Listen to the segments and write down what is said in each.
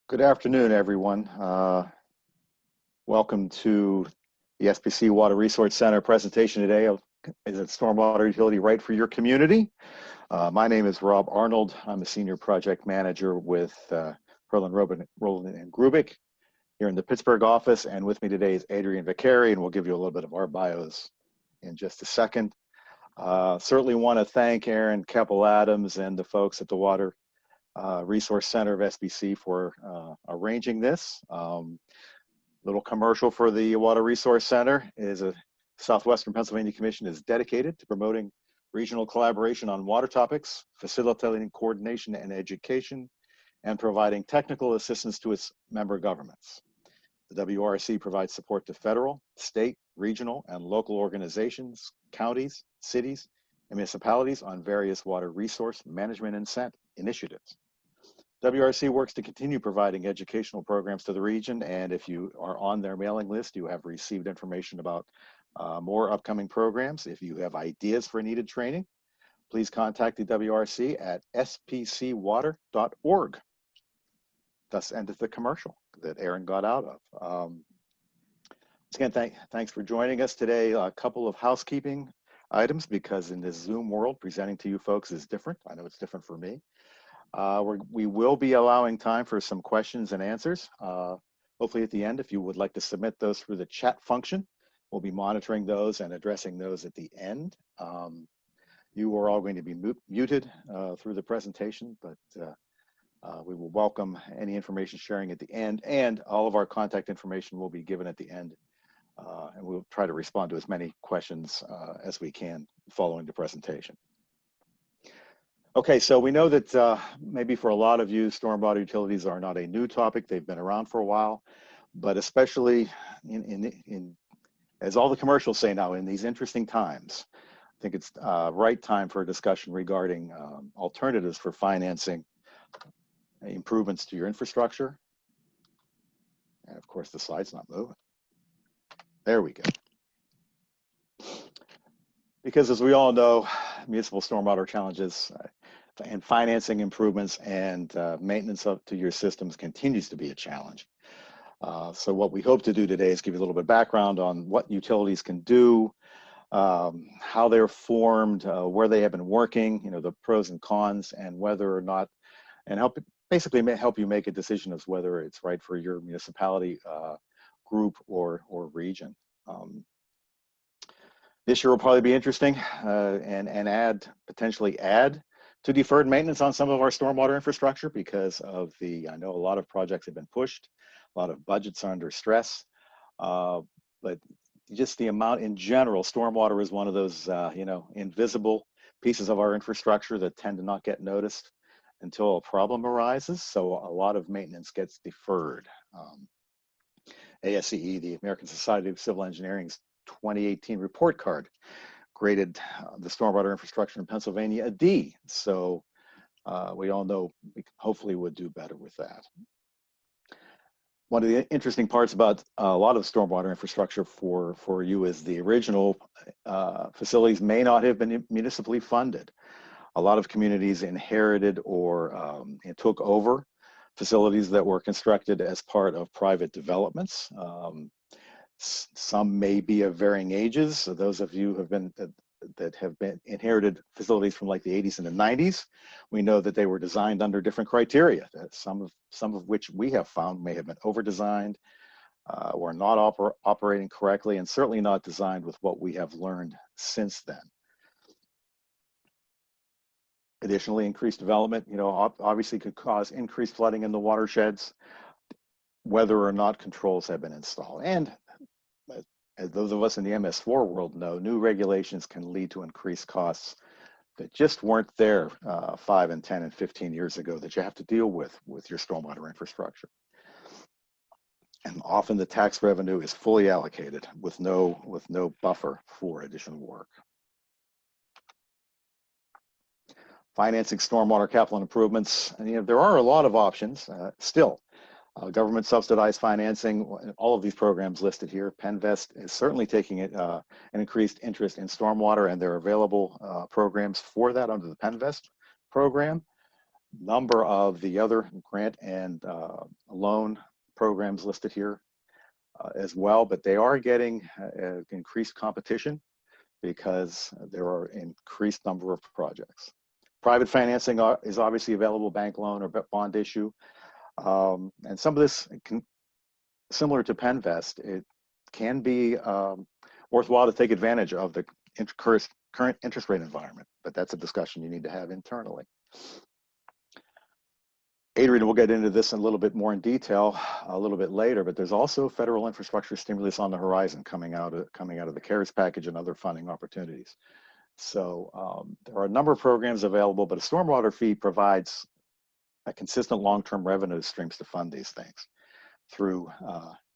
Good afternoon, everyone. Welcome to the SPC Water Resource Center presentation today of Is it Stormwater Utility Right for Your Community? My name is Rob Arnold. I'm a Senior Project Manager with Rowland and Grubik here in the Pittsburgh office. And with me today is Adrian Vicari, and we'll give you a little bit of our bios in just a second. Certainly want to thank Aaron Keppel-Adams and the folks at the Water Resource Center of SBC for arranging this. Little commercial for the Water Resource Center is a Southwestern Pennsylvania Commission is dedicated to promoting regional collaboration on water topics, facilitating coordination and education, and providing technical assistance to its member governments. The WRC provides support to federal, state, regional, and local organizations, counties, cities, and municipalities on various water resource management and initiatives. WRC works to continue providing educational programs to the region, and if you are on their mailing list, you have received information about more upcoming programs. If you have ideas for needed training, please contact the WRC at spcwater.org. Thus endeth the commercial that Aaron got out of. Once again, thanks for joining us today. A couple of housekeeping items, because in this Zoom world, presenting to you folks is different. I know it's different for me. We will be allowing time for some questions and answers. Hopefully at the end, if you would like to submit those through the chat function, we'll be monitoring those and addressing those at the end. You are all going to be muted through the presentation, but we will welcome any information sharing at the end, and all of our contact information will be given at the end. And we'll try to respond to as many questions as we can following the presentation. Okay, so we know that maybe for a lot of you, stormwater utilities are not a new topic. They've been around for a while, but especially as all the commercials say now, in these interesting times, I think it's right time for a discussion regarding alternatives for financing improvements to your infrastructure. And of course, the slide's not moving. There we go. Because as we all know, municipal stormwater challenges and financing improvements and maintenance up to your systems continues to be a challenge. So what we hope to do today is give you a little bit of background on what utilities can do, how they're formed, where they have been working, the pros and cons, and whether or not, and basically help you make a decision as whether it's right for your municipality, group, or region. This year will probably be interesting and potentially add to deferred maintenance on some of our stormwater infrastructure because of I know a lot of projects have been pushed, a lot of budgets are under stress, but just the amount in general, stormwater is one of those, invisible pieces of our infrastructure that tend to not get noticed until a problem arises. So a lot of maintenance gets deferred. ASCE, the American Society of Civil Engineering's 2018 report card graded the stormwater infrastructure in Pennsylvania a D. So we all know we hopefully would do better with that. One of the interesting parts about a lot of stormwater infrastructure for you is the original facilities may not have been municipally funded. A lot of communities inherited or took over facilities that were constructed as part of private developments. Some may be of varying ages. So those of you that have been inherited facilities from like the 80s and the 90s, we know that they were designed under different criteria. Some of which we have found may have been over-designed, or not operating correctly, and certainly not designed with what we have learned since then. Additionally, increased development, obviously could cause increased flooding in the watersheds, whether or not controls have been installed. And as those of us in the MS4 world know, new regulations can lead to increased costs that just weren't there 5 and 10 and 15 years ago that you have to deal with your stormwater infrastructure. And often the tax revenue is fully allocated with no buffer for additional work. Financing stormwater capital improvements, and there are a lot of options still. Government subsidized financing, all of these programs listed here. Penvest is certainly taking an increased interest in stormwater, and there are available programs for that under the Penvest program. number of the other grant and loan programs listed here as well, but they are getting increased competition because there are increased number of projects. Private financing is obviously available, bank loan or bond issue. And some of this, similar to Penvest, it can be worthwhile to take advantage of the current interest rate environment, but that's a discussion you need to have internally. Adrian will get into this in a little bit more in detail a little bit later, but there's also federal infrastructure stimulus on the horizon coming out of the CARES package and other funding opportunities. So there are a number of programs available, but a stormwater fee provides a consistent long-term revenue streams to fund these things through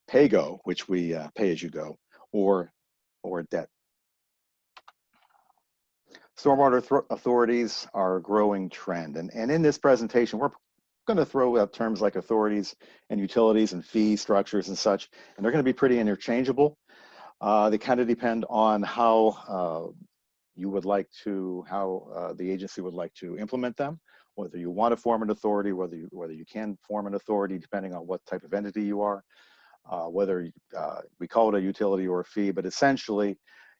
pay-go, which we pay as you go, or debt. Stormwater authorities are a growing trend, and in this presentation, we're going to throw out terms like authorities and utilities and fee structures and such, and they're going to be pretty interchangeable. They kind of depend on how you would like to, the agency would like to implement them, whether you want to form an authority, whether you can form an authority depending on what type of entity you are, whether we call it a utility or a fee, but essentially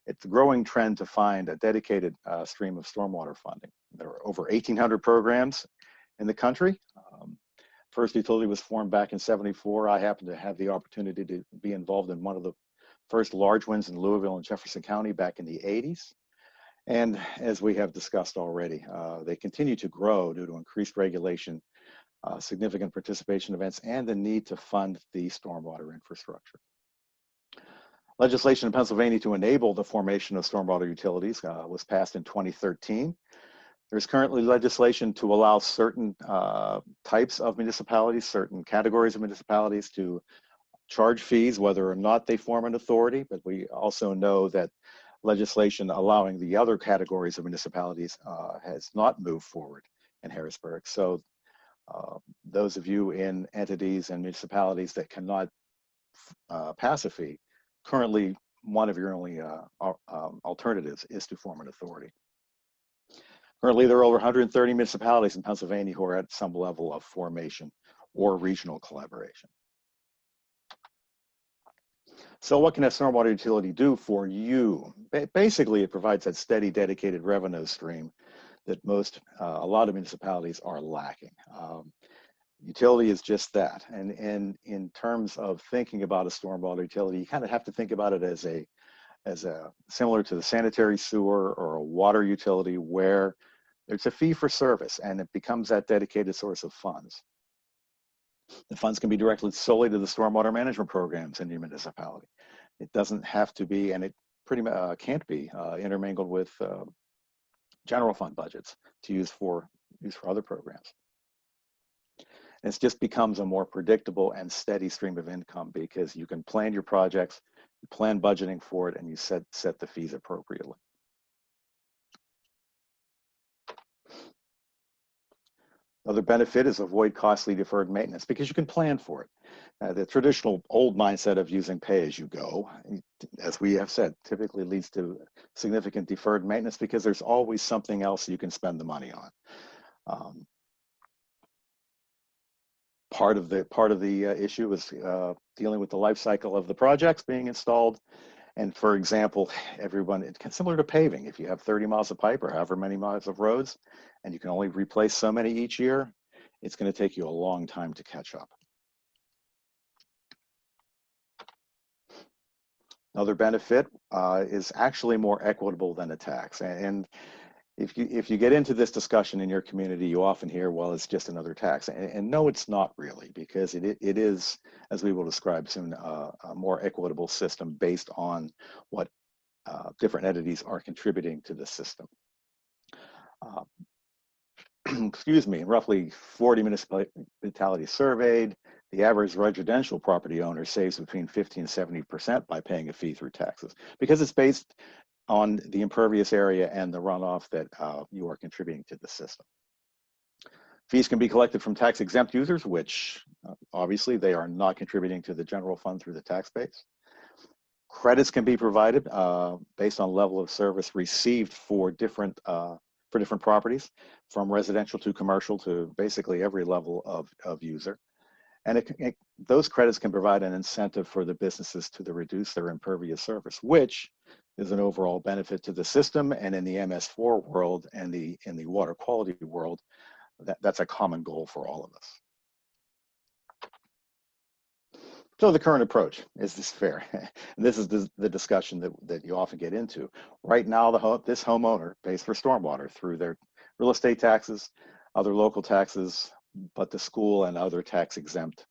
it's a growing trend to find a dedicated stream of stormwater funding. There are over 1,800 programs in the country. First utility was formed back in '74. I happened to have the opportunity to be involved in one of the first large ones in Louisville and Jefferson County back in the '80s. And as we have discussed already, they continue to grow due to increased regulation, significant participation events, and the need to fund the stormwater infrastructure. Legislation in Pennsylvania to enable the formation of stormwater utilities was passed in 2013. There's currently legislation to allow certain types of municipalities, certain categories of municipalities to charge fees, whether or not they form an authority, but we also know that legislation allowing the other categories of municipalities has not moved forward in Harrisburg. So those of you in entities and municipalities that cannot pass a fee, currently one of your only alternatives is to form an authority. Currently, there are over 130 municipalities in Pennsylvania who are at some level of formation or regional collaboration. So what can a stormwater utility do for you? Basically, it provides that steady, dedicated revenue stream that a lot of municipalities are lacking. Utility is just that. And in terms of thinking about a stormwater utility, you kind of have to think about it as similar to the sanitary sewer or a water utility, where there's a fee for service and it becomes that dedicated source of funds. The funds can be directed solely to the stormwater management programs in your municipality. It doesn't have to be, and it pretty much can't be intermingled with general fund budgets to use for other programs. And it just becomes a more predictable and steady stream of income because you can plan your projects, you plan budgeting for it, and you set the fees appropriately. Another benefit is avoid costly deferred maintenance because you can plan for it. The traditional old mindset of using pay-as-you-go, as we have said, typically leads to significant deferred maintenance because there's always something else you can spend the money on. Part of the issue is dealing with the life cycle of the projects being installed. And for example, it's similar to paving. If you have 30 miles of pipe or however many miles of roads, and you can only replace so many each year, it's going to take you a long time to catch up. Another benefit is actually more equitable than a tax. And if you get into this discussion in your community, you often hear, well, it's just another tax. And no, it's not really, because it is, as we will describe soon, a more equitable system based on what different entities are contributing to the system. Excuse me, roughly 40 municipalities surveyed. The average residential property owner saves between 50 and 70% by paying a fee through taxes, because it's based on the impervious area and the runoff that you are contributing to the system. Fees can be collected from tax exempt users, which obviously they are not contributing to the general fund through the tax base. Credits can be provided based on level of service received for different for different properties, from residential to commercial to basically every level of user. And those credits can provide an incentive for the businesses to reduce their impervious surface, which is an overall benefit to the system. And in the MS4 world and in the water quality world, that's a common goal for all of us. So the current approach, is this fair? And this is the discussion that you often get into. Right now, this homeowner pays for stormwater through their real estate taxes, other local taxes, but the school and other tax exempt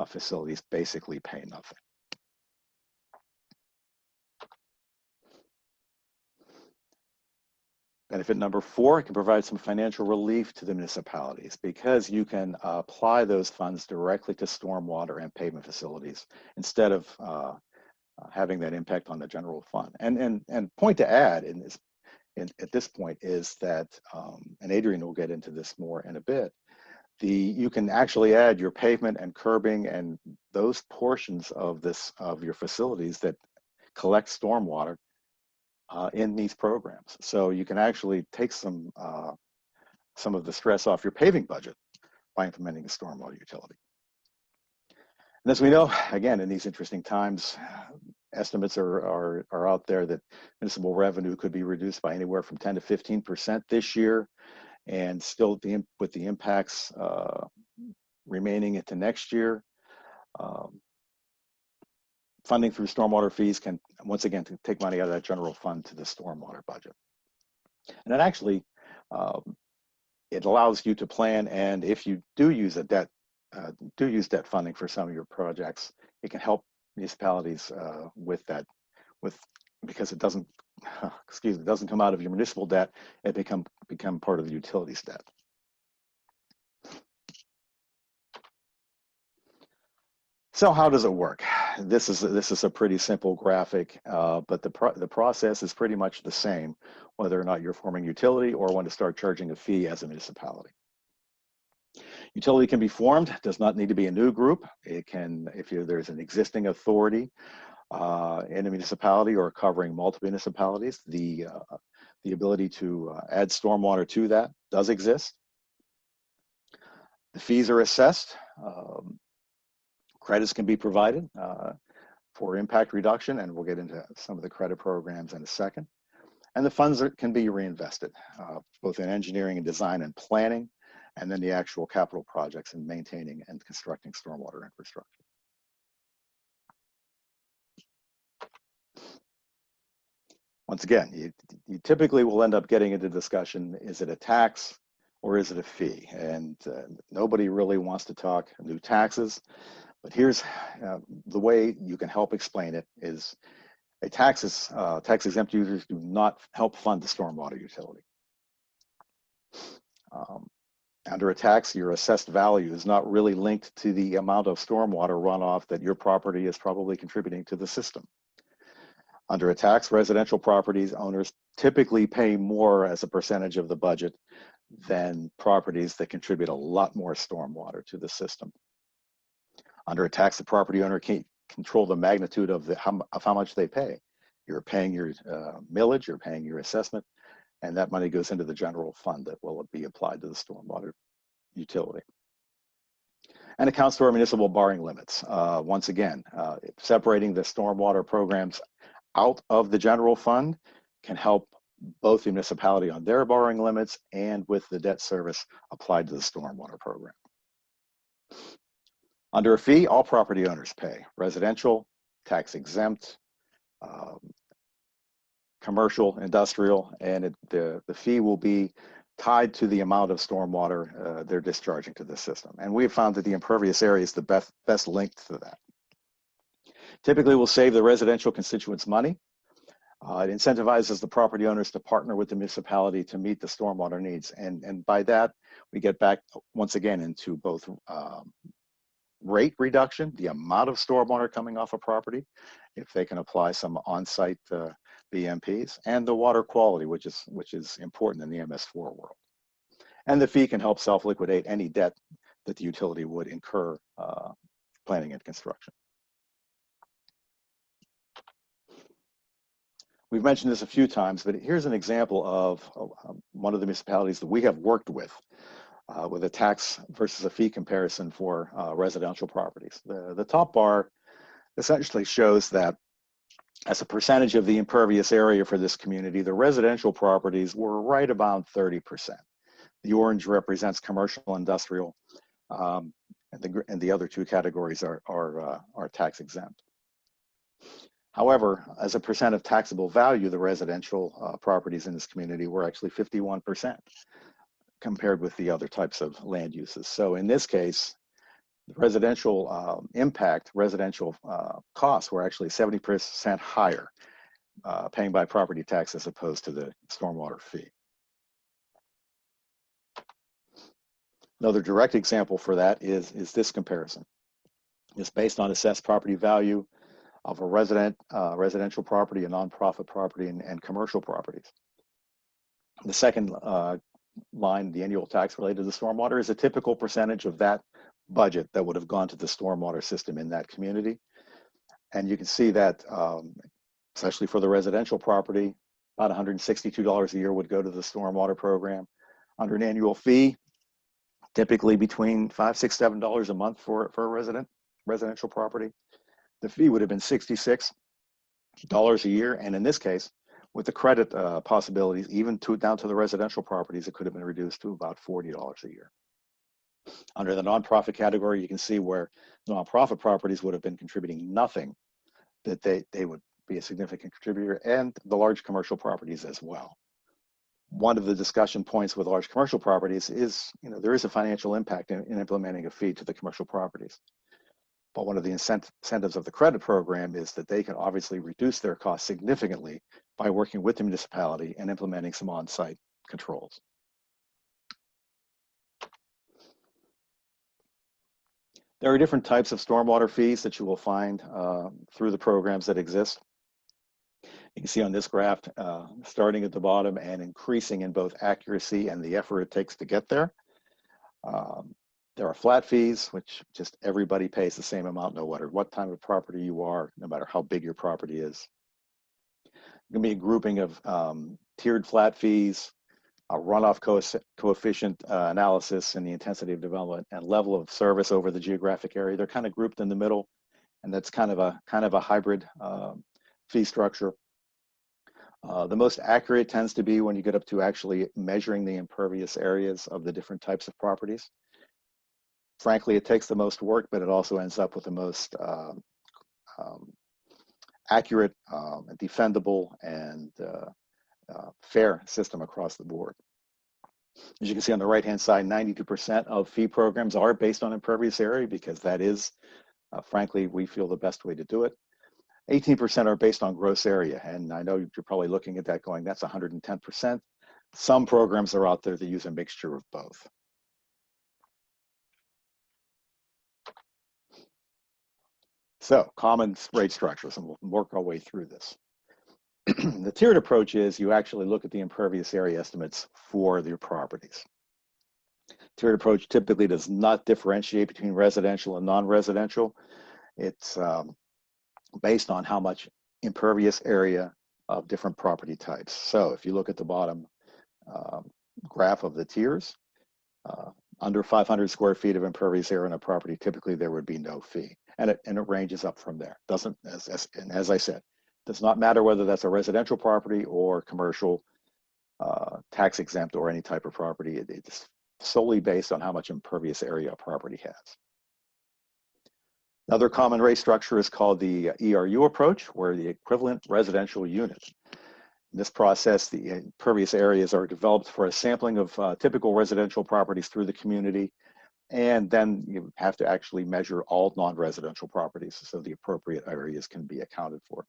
facilities basically pay nothing. Benefit number 4, it can provide some financial relief to the municipalities because you can apply those funds directly to stormwater and pavement facilities instead of having that impact on the general fund. And point to add at this point is that, and Adrian will get into this more in a bit, you can actually add your pavement and curbing and those portions of your facilities that collect stormwater in these programs. So you can actually take some of the stress off your paving budget by implementing a stormwater utility. And as we know, again, in these interesting times, estimates are out there that municipal revenue could be reduced by anywhere from 10 to 15% this year, and still with the impacts remaining into next year. Funding through stormwater fees can, once again, take money out of that general fund to the stormwater budget. And then actually, it allows you to plan, and if you do use debt funding for some of your projects, it can help municipalities with that, because it doesn't, it doesn't come out of your municipal debt, it become part of the utilities debt. So how does it work? This is a pretty simple graphic, but the process is pretty much the same, whether or not you're forming utility or want to start charging a fee as a municipality. Utility can be formed, does not need to be a new group. It can, if there's an existing authority in a municipality or covering multiple municipalities, the ability to add stormwater to that does exist. The fees are assessed. Credits can be provided for impact reduction, and we'll get into some of the credit programs in a second. And the funds can be reinvested, both in engineering and design and planning, and then the actual capital projects in maintaining and constructing stormwater infrastructure. Once again, you typically will end up getting into discussion, is it a tax or is it a fee? And nobody really wants to talk new taxes. But here's the way you can help explain it is tax exempt users do not help fund the stormwater utility. Under a tax, your assessed value is not really linked to the amount of stormwater runoff that your property is probably contributing to the system. Under a tax, residential properties owners typically pay more as a percentage of the budget than properties that contribute a lot more stormwater to the system. Under a tax, the property owner can control the magnitude of how much they pay. You're paying your millage, you're paying your assessment, and that money goes into the general fund that will be applied to the stormwater utility. And accounts to our municipal borrowing limits. Once again, separating the stormwater programs out of the general fund can help both the municipality on their borrowing limits and with the debt service applied to the stormwater program. Under a fee, all property owners pay. Residential, tax exempt, commercial, industrial, and the fee will be tied to the amount of stormwater they're discharging to the system. And we have found that the impervious area is the best linked to that. Typically, we'll save the residential constituents money. It incentivizes the property owners to partner with the municipality to meet the stormwater needs. And by that, we get back once again into both rate reduction, the amount of stormwater coming off a property, if they can apply some on-site BMPs, and the water quality, which is important in the MS4 world. And the fee can help self-liquidate any debt that the utility would incur planning and construction. We've mentioned this a few times, but here's an example of one of the municipalities that we have worked with a tax versus a fee comparison for residential properties. The top bar essentially shows that as a percentage of the impervious area for this community, the residential properties were right about 30%. The orange represents commercial, industrial, and the other two categories are tax exempt. However, as a percent of taxable value, the residential properties in this community were actually 51% compared with the other types of land uses. So in this case, the residential residential costs were actually 70% higher paying by property tax as opposed to the stormwater fee. Another direct example for that is this comparison. It's based on assessed property value of a residential property, a nonprofit property, and commercial properties. The second line, the annual tax related to stormwater, is a typical percentage of that budget that would have gone to the stormwater system in that community. And you can see that, especially for the residential property, about $162 a year would go to the stormwater program. Under an annual fee, typically between $5, $6, $7 a month for a residential property. The fee would have been $66 a year, and in this case, with the credit possibilities, even down to the residential properties, it could have been reduced to about $40 a year. Under the nonprofit category, you can see where nonprofit properties would have been contributing nothing, that they would be a significant contributor, and the large commercial properties as well. One of the discussion points with large commercial properties is, there is a financial impact in implementing a fee to the commercial properties. But one of the incentives of the credit program is that they can obviously reduce their costs significantly by working with the municipality and implementing some on-site controls. There are different types of stormwater fees that you will find through the programs that exist. You can see on this graph, starting at the bottom and increasing in both accuracy and the effort it takes to get there. There are flat fees, which just everybody pays the same amount, no matter what type of property you are, no matter how big your property is. There can be a grouping of tiered flat fees, a runoff coefficient analysis, and the intensity of development and level of service over the geographic area. They're kind of grouped in the middle, and that's kind of a hybrid fee structure. The most accurate tends to be when you get up to actually measuring the impervious areas of the different types of properties. Frankly, it takes the most work, but it also ends up with the most accurate, defendable, and fair system across the board. As you can see on the right-hand side, 92% of fee programs are based on impervious area because that is, frankly, we feel the best way to do it. 18% are based on gross area, and I know you're probably looking at that going, that's 110%. Some programs are out there that use a mixture of both. So, common rate structures, and we'll work our way through this. The tiered approach is you actually look at the impervious area estimates for your properties. Tiered approach typically does not differentiate between residential and non-residential. It's based on how much impervious area of different property types. So if you look at the bottom graph of the tiers, under 500 square feet of impervious area in a property, typically there would be no fee. And it ranges up from there. Doesn't, as I said, does not matter whether that's a residential property or commercial, tax exempt, or any type of property. It's solely based on how much impervious area a property has. Another common rate structure is called the ERU approach, where the equivalent residential unit. In this process, the impervious areas are developed for a sampling of typical residential properties through the community, and then you have to actually measure all non-residential properties so the appropriate areas can be accounted for.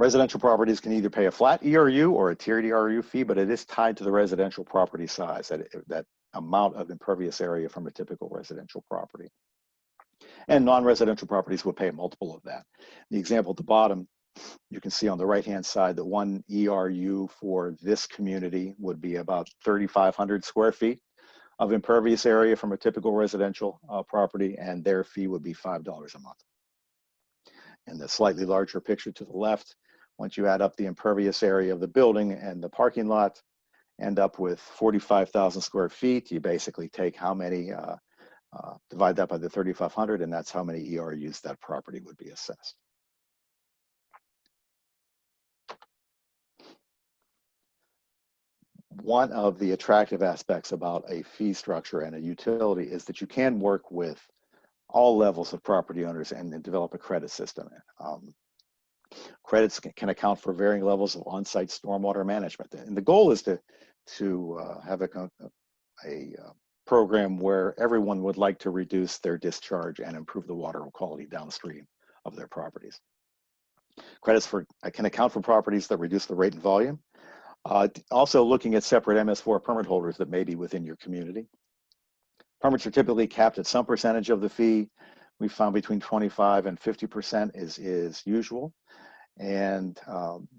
Residential properties can either pay a flat ERU or a tiered ERU fee, but it is tied to the residential property size, that amount of impervious area from a typical residential property. And non-residential properties will pay a multiple of that. The example at the bottom, you can see on the right-hand side that one ERU for this community would be about 3,500 square feet of impervious area from a typical residential property, and their fee would be $5 a month. And the slightly larger picture to the left once you add up the impervious area of the building and the parking lot, end up with 45,000 square feet. You basically take how many, divide that by the 3,500, and that's how many ERUs that property would be assessed. One of the attractive aspects about a fee structure and a utility is that you can work with all levels of property owners and develop a credit system. Credits can account for varying levels of on-site stormwater management. And the goal is to have a program where everyone would like to reduce their discharge and improve the water quality downstream of their properties. Credits can account for properties that reduce the rate and volume. Also looking at separate MS4 permit holders that may be within your community. Permits are typically capped at some percentage of the fee. We found between 25 and 50% is usual. And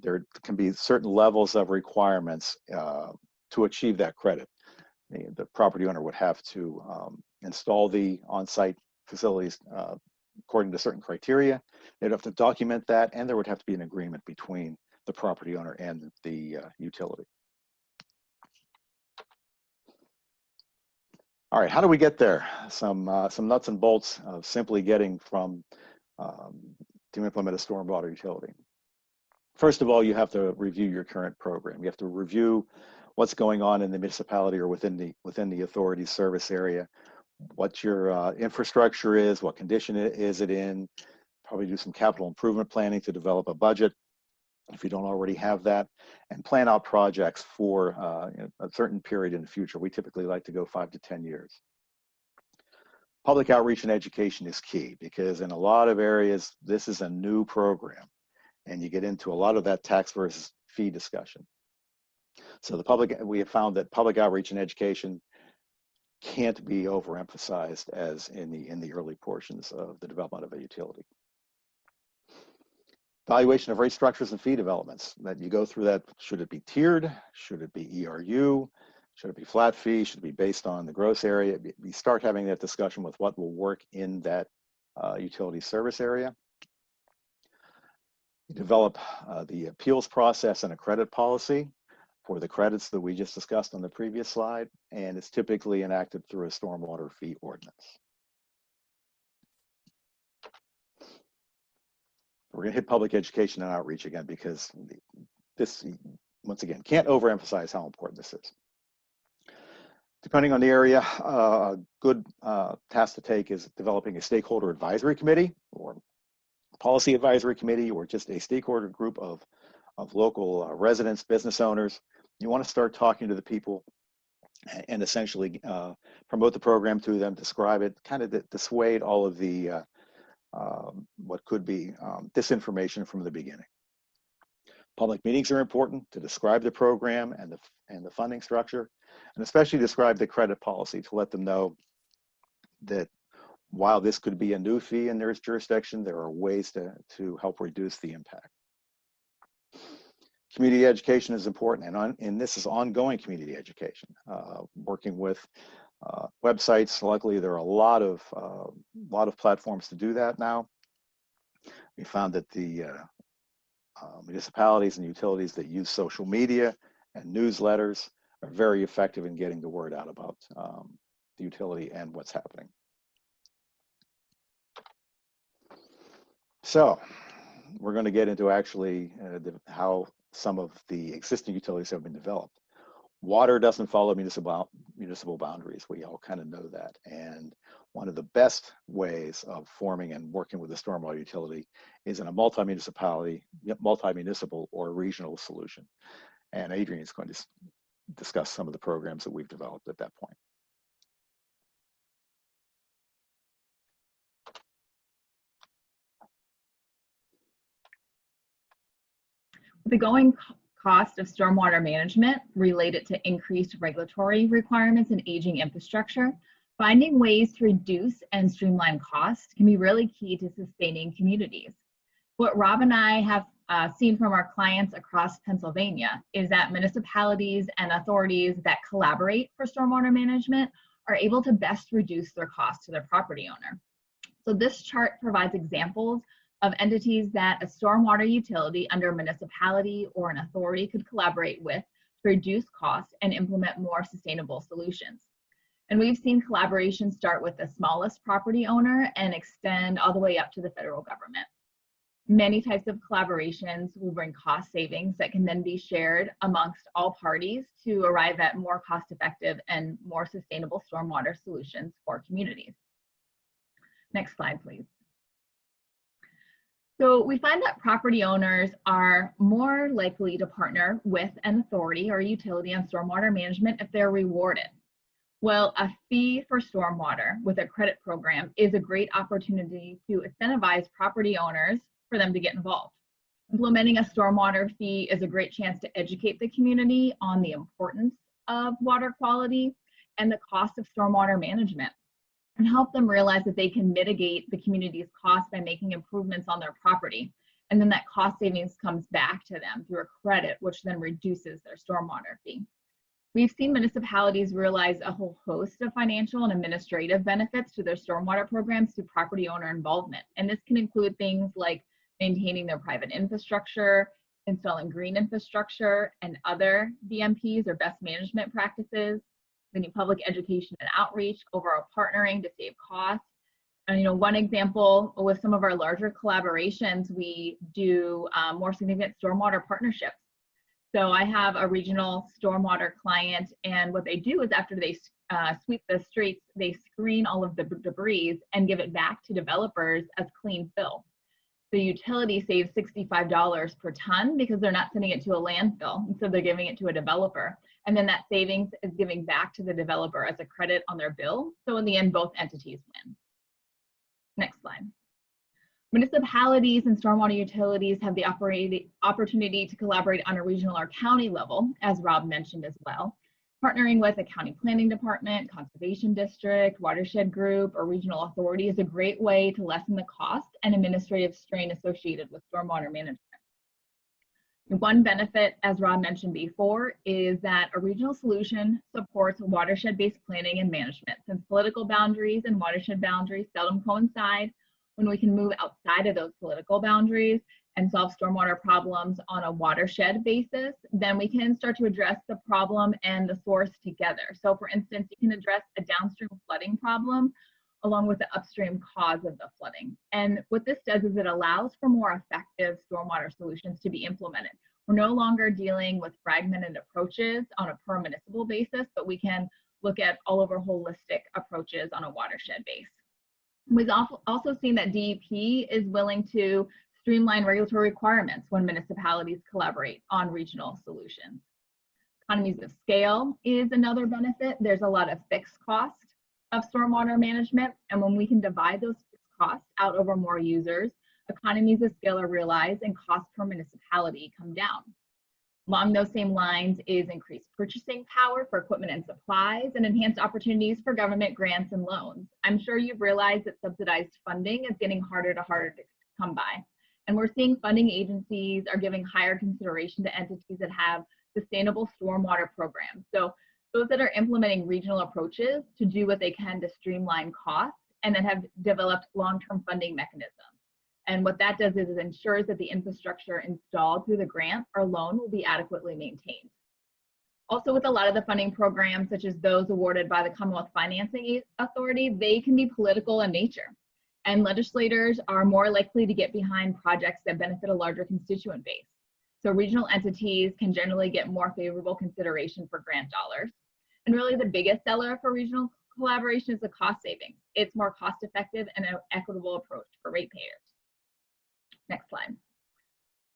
there can be certain levels of requirements to achieve that credit. The property owner would have to install the on-site facilities according to certain criteria. They'd have to document that, and there would have to be an agreement between the property owner and the utility. All right, how do we get there? Some nuts and bolts of simply getting from to implement a stormwater utility. First of all, you have to review your current program. You have to review what's going on in the municipality or within the authority's service area, what your infrastructure is, what condition is it in. Probably do some capital improvement planning to develop a budget if you don't already have that, and plan out projects for a certain period in the future. We typically like to go 5 to 10 years. Public outreach and education is key because in a lot of areas, this is a new program and you get into a lot of that tax versus fee discussion. So we have found that public outreach and education can't be overemphasized as in the early portions of the development of a utility. Evaluation of rate structures and fee developments. That you go through that. Should it be tiered? Should it be ERU? Should it be flat fee? Should it be based on the gross area? We start having that discussion with what will work in that utility service area. You develop the appeals process and a credit policy for the credits that we just discussed on the previous slide, and it's typically enacted through a stormwater fee ordinance. We're going to hit public education and outreach again because this, once again, can't overemphasize how important this is. Depending on the area, a good task to take is developing a stakeholder advisory committee or policy advisory committee or just a stakeholder group of local residents, business owners. You want to start talking to the people and essentially promote the program to them, describe it, kind of dissuade all of the what could be disinformation from the beginning. Public meetings are important to describe the program and the funding structure, and especially describe the credit policy to let them know that while this could be a new fee in their jurisdiction, there are ways to help reduce the impact. Community education is important, and this is ongoing community education, working with websites. Luckily, there are a lot of platforms to do that now. We found that the municipalities and utilities that use social media and newsletters are very effective in getting the word out about the utility and what's happening. So we're going to get into actually how some of the existing utilities have been developed. Water doesn't follow municipal boundaries. We all kind of know that. And one of the best ways of forming and working with a stormwater utility is in a multi-municipal or regional solution. And Adrian is going to discuss some of the programs that we've developed at that point. The going cost of stormwater management related to increased regulatory requirements and aging infrastructure, finding ways to reduce and streamline costs can be really key to sustaining communities. What Rob and I have seen from our clients across Pennsylvania is that municipalities and authorities that collaborate for stormwater management are able to best reduce their costs to their property owner. So this chart provides examples of entities that a stormwater utility under a municipality or an authority could collaborate with to reduce costs and implement more sustainable solutions. And we've seen collaboration start with the smallest property owner and extend all the way up to the federal government. Many types of collaborations will bring cost savings that can then be shared amongst all parties to arrive at more cost-effective and more sustainable stormwater solutions for communities. Next slide, please. So we find that property owners are more likely to partner with an authority or utility on stormwater management if they're rewarded. Well, a fee for stormwater with a credit program is a great opportunity to incentivize property owners for them to get involved. Implementing a stormwater fee is a great chance to educate the community on the importance of water quality and the cost of stormwater management, and help them realize that they can mitigate the community's costs by making improvements on their property. And then that cost savings comes back to them through a credit, which then reduces their stormwater fee. We've seen municipalities realize a whole host of financial and administrative benefits to their stormwater programs through property owner involvement. And this can include things like maintaining their private infrastructure, installing green infrastructure, and other BMPs or best management practices, the new public education and outreach, overall partnering to save costs. And one example with some of our larger collaborations, we do more significant stormwater partnerships. So I have a regional stormwater client, and what they do is after they sweep the streets, they screen all of the debris and give it back to developers as clean fill. The utility saves $65 per ton because they're not sending it to a landfill, and so they're giving it to a developer. And then that savings is giving back to the developer as a credit on their bill. So in the end, both entities win. Next slide. Municipalities and stormwater utilities have the opportunity to collaborate on a regional or county level, as Rob mentioned as well. Partnering with a county planning department, conservation district, watershed group, or regional authority is a great way to lessen the cost and administrative strain associated with stormwater management. One benefit, as Rob mentioned before, is that a regional solution supports watershed-based planning and management. Since political boundaries and watershed boundaries seldom coincide, when we can move outside of those political boundaries and solve stormwater problems on a watershed basis, then we can start to address the problem and the source together. So for instance, you can address a downstream flooding problem along with the upstream cause of the flooding. And what this does is it allows for more effective stormwater solutions to be implemented. We're no longer dealing with fragmented approaches on a per municipal basis, but we can look at all over holistic approaches on a watershed base. We've also seen that DEP is willing to streamline regulatory requirements when municipalities collaborate on regional solutions. Economies of scale is another benefit. There's a lot of fixed cost of stormwater management, and when we can divide those fixed costs out over more users, economies of scale are realized and costs per municipality come down. Along those same lines is increased purchasing power for equipment and supplies and enhanced opportunities for government grants and loans. I'm sure you've realized that subsidized funding is getting harder to come by. And we're seeing funding agencies are giving higher consideration to entities that have sustainable stormwater programs. So those that are implementing regional approaches to do what they can to streamline costs and that have developed long-term funding mechanisms. And what that does is it ensures that the infrastructure installed through the grant or loan will be adequately maintained. Also, with a lot of the funding programs, such as those awarded by the Commonwealth Financing Authority, they can be political in nature. And legislators are more likely to get behind projects that benefit a larger constituent base. So regional entities can generally get more favorable consideration for grant dollars. And really the biggest seller for regional collaboration is the cost savings. It's more cost effective and an equitable approach for ratepayers. Next slide.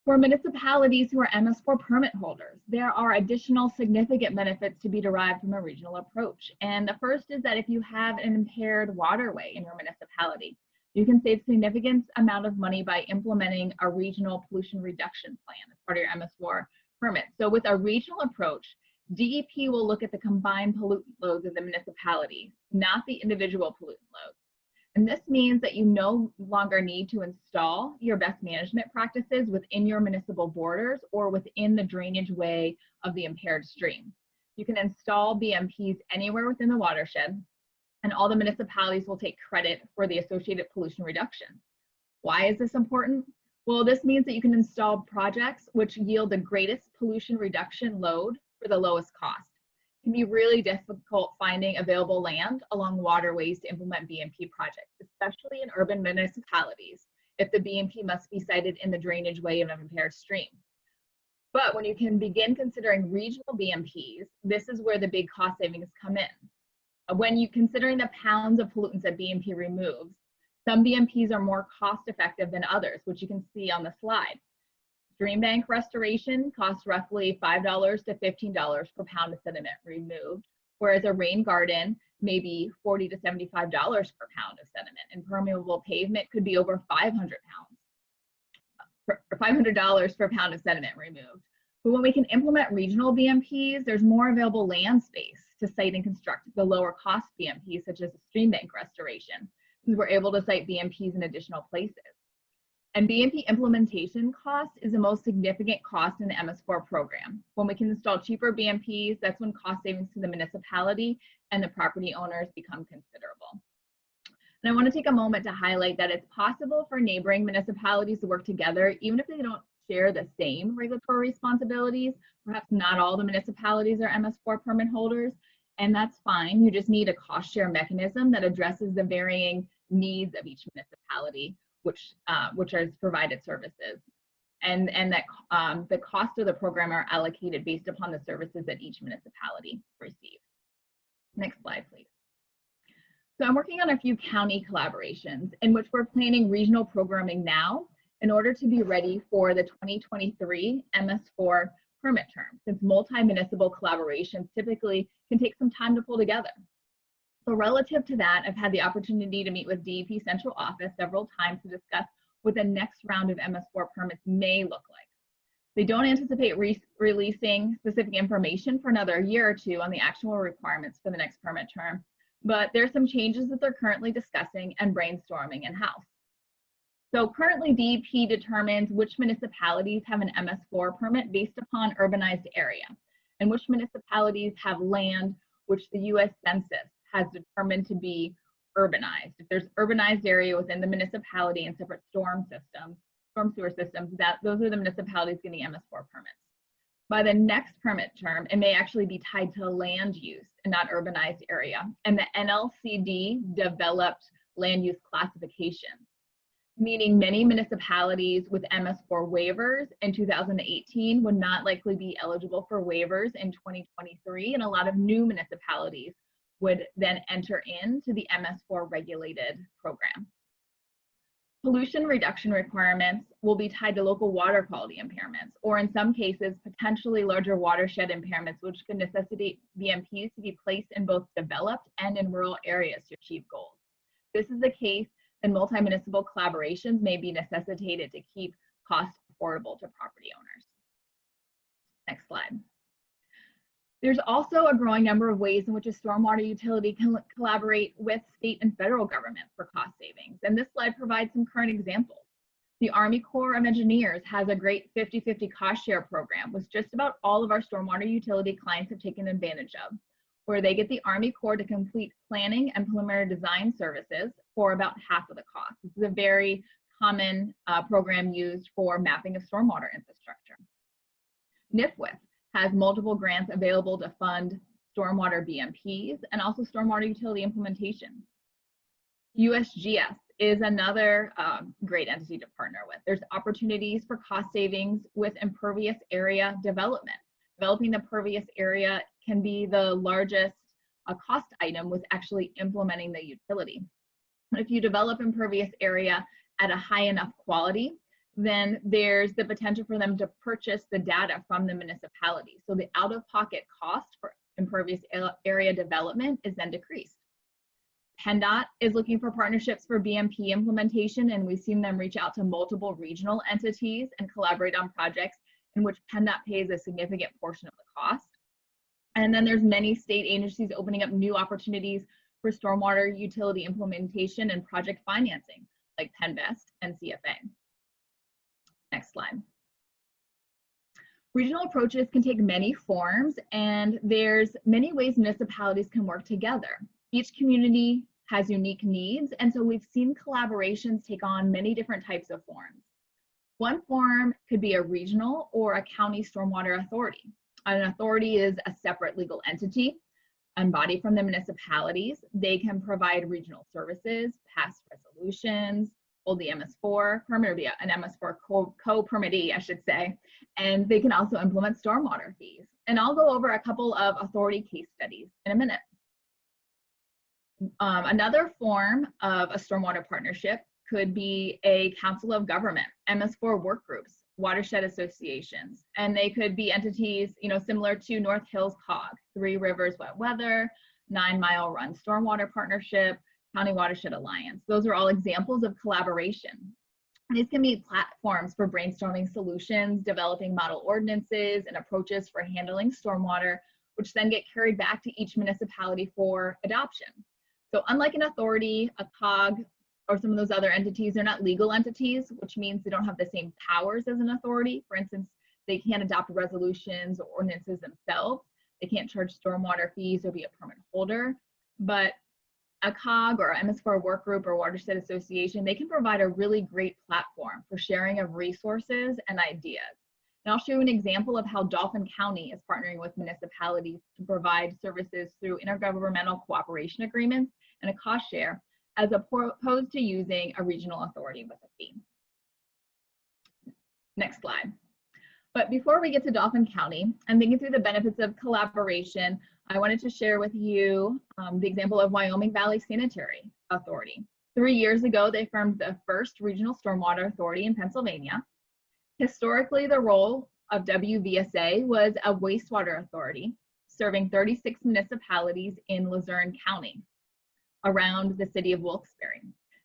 For municipalities who are MS4 permit holders, there are additional significant benefits to be derived from a regional approach. And the first is that if you have an impaired waterway in your municipality, you can save significant amount of money by implementing a regional pollution reduction plan as part of your MS4 permit. So with a regional approach, DEP will look at the combined pollutant loads of the municipality, not the individual pollutant loads. And this means that you no longer need to install your best management practices within your municipal borders or within the drainage way of the impaired stream. You can install BMPs anywhere within the watershed, and all the municipalities will take credit for the associated pollution reduction. Why is this important? Well, this means that you can install projects which yield the greatest pollution reduction load for the lowest cost. It can be really difficult finding available land along waterways to implement BMP projects, especially in urban municipalities, if the BMP must be sited in the drainage way of an impaired stream. But when you can begin considering regional BMPs, this is where the big cost savings come in. When you considering the pounds of pollutants that BMP removes, some BMPs are more cost effective than others, which you can see on the slide. Stream bank restoration costs roughly $5 to $15 per pound of sediment removed, whereas a rain garden may be $40 to $75 per pound of sediment, and permeable pavement could be over $500 per pound of sediment removed. But when we can implement regional BMPs, there's more available land space to site and construct the lower cost BMPs, such as stream bank restoration, because we're able to site BMPs in additional places. And BMP implementation cost is the most significant cost in the MS4 program. When we can install cheaper BMPs, that's when cost savings to the municipality and the property owners become considerable. And I want to take a moment to highlight that it's possible for neighboring municipalities to work together, even if they don't share the same regulatory responsibilities. Perhaps not all the municipalities are MS4 permit holders, and that's fine. You just need a cost share mechanism that addresses the varying needs of each municipality, which has provided services, and that the cost of the program are allocated based upon the services that each municipality receives. Next slide, please. So I'm working on a few county collaborations in which we're planning regional programming now in order to be ready for the 2023 MS4 permit term, since multi-municipal collaborations typically can take some time to pull together. So relative to that, I've had the opportunity to meet with DEP Central Office several times to discuss what the next round of MS4 permits may look like. They don't anticipate releasing specific information for another year or two on the actual requirements for the next permit term, but there's some changes that they're currently discussing and brainstorming in-house. So currently DEP determines which municipalities have an MS4 permit based upon urbanized area, and which municipalities have land which the US Census has determined to be urbanized. If there's urbanized area within the municipality and separate storm sewer systems, those are the municipalities getting MS4 permits. By the next permit term, it may actually be tied to land use and not urbanized area, and the NLCD developed land use classifications, meaning many municipalities with MS4 waivers in 2018 would not likely be eligible for waivers in 2023, and a lot of new municipalities would then enter into the MS4 regulated program. Pollution reduction requirements will be tied to local water quality impairments, or in some cases, potentially larger watershed impairments, which could necessitate BMPs to be placed in both developed and in rural areas to achieve goals. This is the case, and multi-municipal collaborations may be necessitated to keep costs affordable to property owners. Next slide. There's also a growing number of ways in which a stormwater utility can collaborate with state and federal government for cost savings, and this slide provides some current examples. The Army Corps of Engineers has a great 50-50 cost share program, which just about all of our stormwater utility clients have taken advantage of, where they get the Army Corps to complete planning and preliminary design services for about half of the cost. This is a very common program used for mapping of stormwater infrastructure. NIFWIF has multiple grants available to fund stormwater BMPs and also stormwater utility implementation. USGS is another great entity to partner with. There's opportunities for cost savings with impervious area development. Developing the pervious area can be the largest cost item with actually implementing the utility. But if you develop impervious area at a high enough quality, then there's the potential for them to purchase the data from the municipality. So the out-of-pocket cost for impervious area development is then decreased. PennDOT is looking for partnerships for BMP implementation, and we've seen them reach out to multiple regional entities and collaborate on projects in which PennDOT pays a significant portion of the cost. And then there's many state agencies opening up new opportunities for stormwater utility implementation and project financing, like PennVest and CFA. Next slide. Regional approaches can take many forms, and there's many ways municipalities can work together. Each community has unique needs, and so we've seen collaborations take on many different types of forms. One form could be a regional or a county stormwater authority. An authority is a separate legal entity, embodied from the municipalities. They can provide regional services, pass resolutions, hold the MS4 permit, or be an MS4 co-permittee, I should say, and they can also implement stormwater fees. And I'll go over a couple of authority case studies in a minute. Another form of a stormwater partnership could be a council of government, MS4 work groups, watershed associations, and they could be entities, similar to North Hills COG, Three Rivers Wet Weather, 9 Mile Run Stormwater Partnership, County Watershed Alliance. Those are all examples of collaboration. These can be platforms for brainstorming solutions, developing model ordinances and approaches for handling stormwater, which then get carried back to each municipality for adoption. So unlike an authority, a COG, or some of those other entities, they're not legal entities, which means they don't have the same powers as an authority. For instance, they can't adopt resolutions or ordinances themselves. They can't charge stormwater fees or be a permit holder. But a COG or MS4 work group or watershed association, they can provide a really great platform for sharing of resources and ideas. And I'll show you an example of how Dauphin County is partnering with municipalities to provide services through intergovernmental cooperation agreements and a cost share, as opposed to using a regional authority with a fee. Next slide. But before we get to Dauphin County and thinking through the benefits of collaboration, I wanted to share with you the example of Wyoming Valley Sanitary Authority. 3 years ago, they formed the first regional stormwater authority in Pennsylvania. Historically, the role of WVSA was a wastewater authority serving 36 municipalities in Luzerne County around the city of Wilkes-Barre.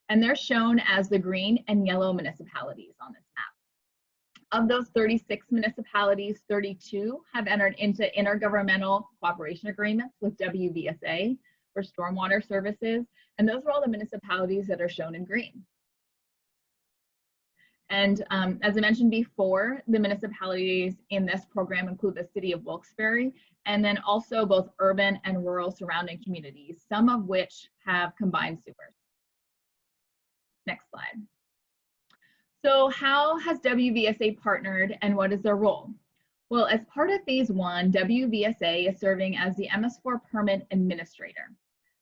And they're shown as the green and yellow municipalities on this map. Of those 36 municipalities, 32 have entered into intergovernmental cooperation agreements with WVSA for stormwater services. And those are all the municipalities that are shown in green. And as I mentioned before, the municipalities in this program include the city of Wilkes-Barre, and then also both urban and rural surrounding communities, some of which have combined sewers. Next slide. So how has WVSA partnered and what is their role? Well, as part of phase 1, WVSA is serving as the MS4 permit administrator.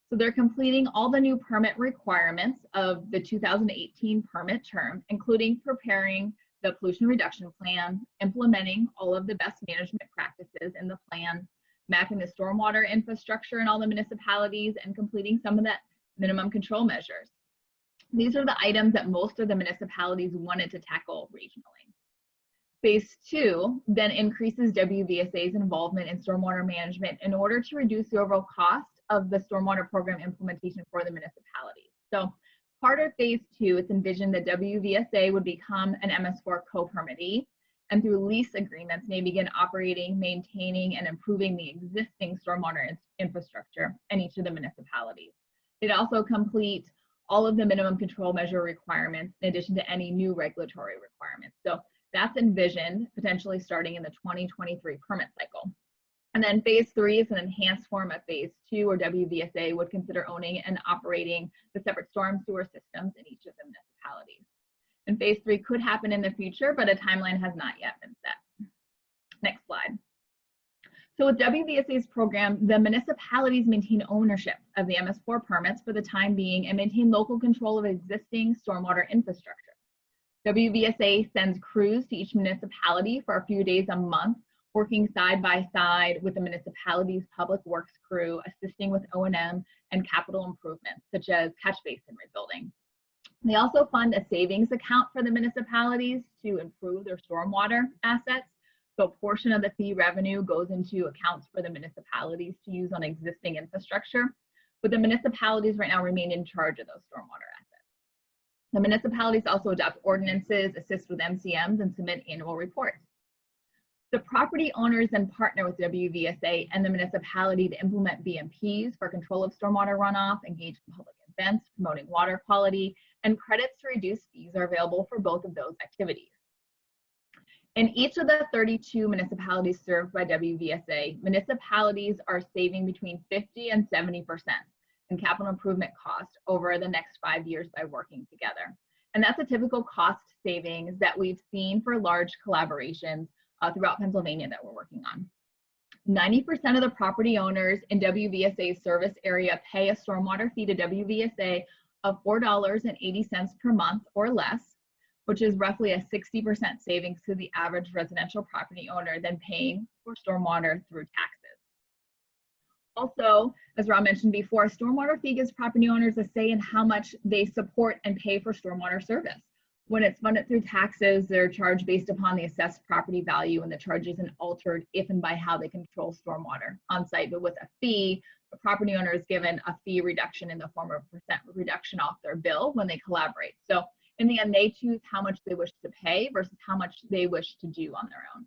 So they're completing all the new permit requirements of the 2018 permit term, including preparing the pollution reduction plan, implementing all of the best management practices in the plan, mapping the stormwater infrastructure in all the municipalities, and completing some of that minimum control measures. These are the items that most of the municipalities wanted to tackle regionally. Phase 2 then increases WVSA's involvement in stormwater management in order to reduce the overall cost of the stormwater program implementation for the municipalities. So part of phase 2, it's envisioned that WVSA would become an MS4 co-permittee, and through lease agreements may begin operating, maintaining, and improving the existing stormwater infrastructure in each of the municipalities. They'd also complete all of the minimum control measure requirements in addition to any new regulatory requirements. So that's envisioned potentially starting in the 2023 permit cycle. And then phase 3 is an enhanced form of phase 2, where WVSA would consider owning and operating the separate storm sewer systems in each of the municipalities. And phase 3 could happen in the future, but a timeline has not yet been set. Next slide. So with WVSA's program, the municipalities maintain ownership of the MS4 permits for the time being and maintain local control of existing stormwater infrastructure. WVSA sends crews to each municipality for a few days a month, working side by side with the municipality's public works crew, assisting with O&M and capital improvements, such as catch basin rebuilding. They also fund a savings account for the municipalities to improve their stormwater assets. So a portion of the fee revenue goes into accounts for the municipalities to use on existing infrastructure, but the municipalities right now remain in charge of those stormwater assets. The municipalities also adopt ordinances, assist with MCMs, and submit annual reports. The property owners then partner with WVSA and the municipality to implement BMPs for control of stormwater runoff, engage in public events promoting water quality, and credits to reduce fees are available for both of those activities. In each of the 32 municipalities served by WVSA, municipalities are saving between 50 and 70% and capital improvement cost over the next 5 years by working together. And that's a typical cost savings that we've seen for large collaborations throughout Pennsylvania that we're working on. 90% of the property owners in WVSA's service area pay a stormwater fee to WVSA of $4.80 per month or less, which is roughly a 60% savings to the average residential property owner than paying for stormwater through taxes. Also, as Rob mentioned before, a stormwater fee gives property owners a say in how much they support and pay for stormwater service. When it's funded through taxes, they're charged based upon the assessed property value, and the charge isn't altered if and by how they control stormwater on site. But with a fee, the property owner is given a fee reduction in the form of a % reduction off their bill when they collaborate. So in the end, they choose how much they wish to pay versus how much they wish to do on their own.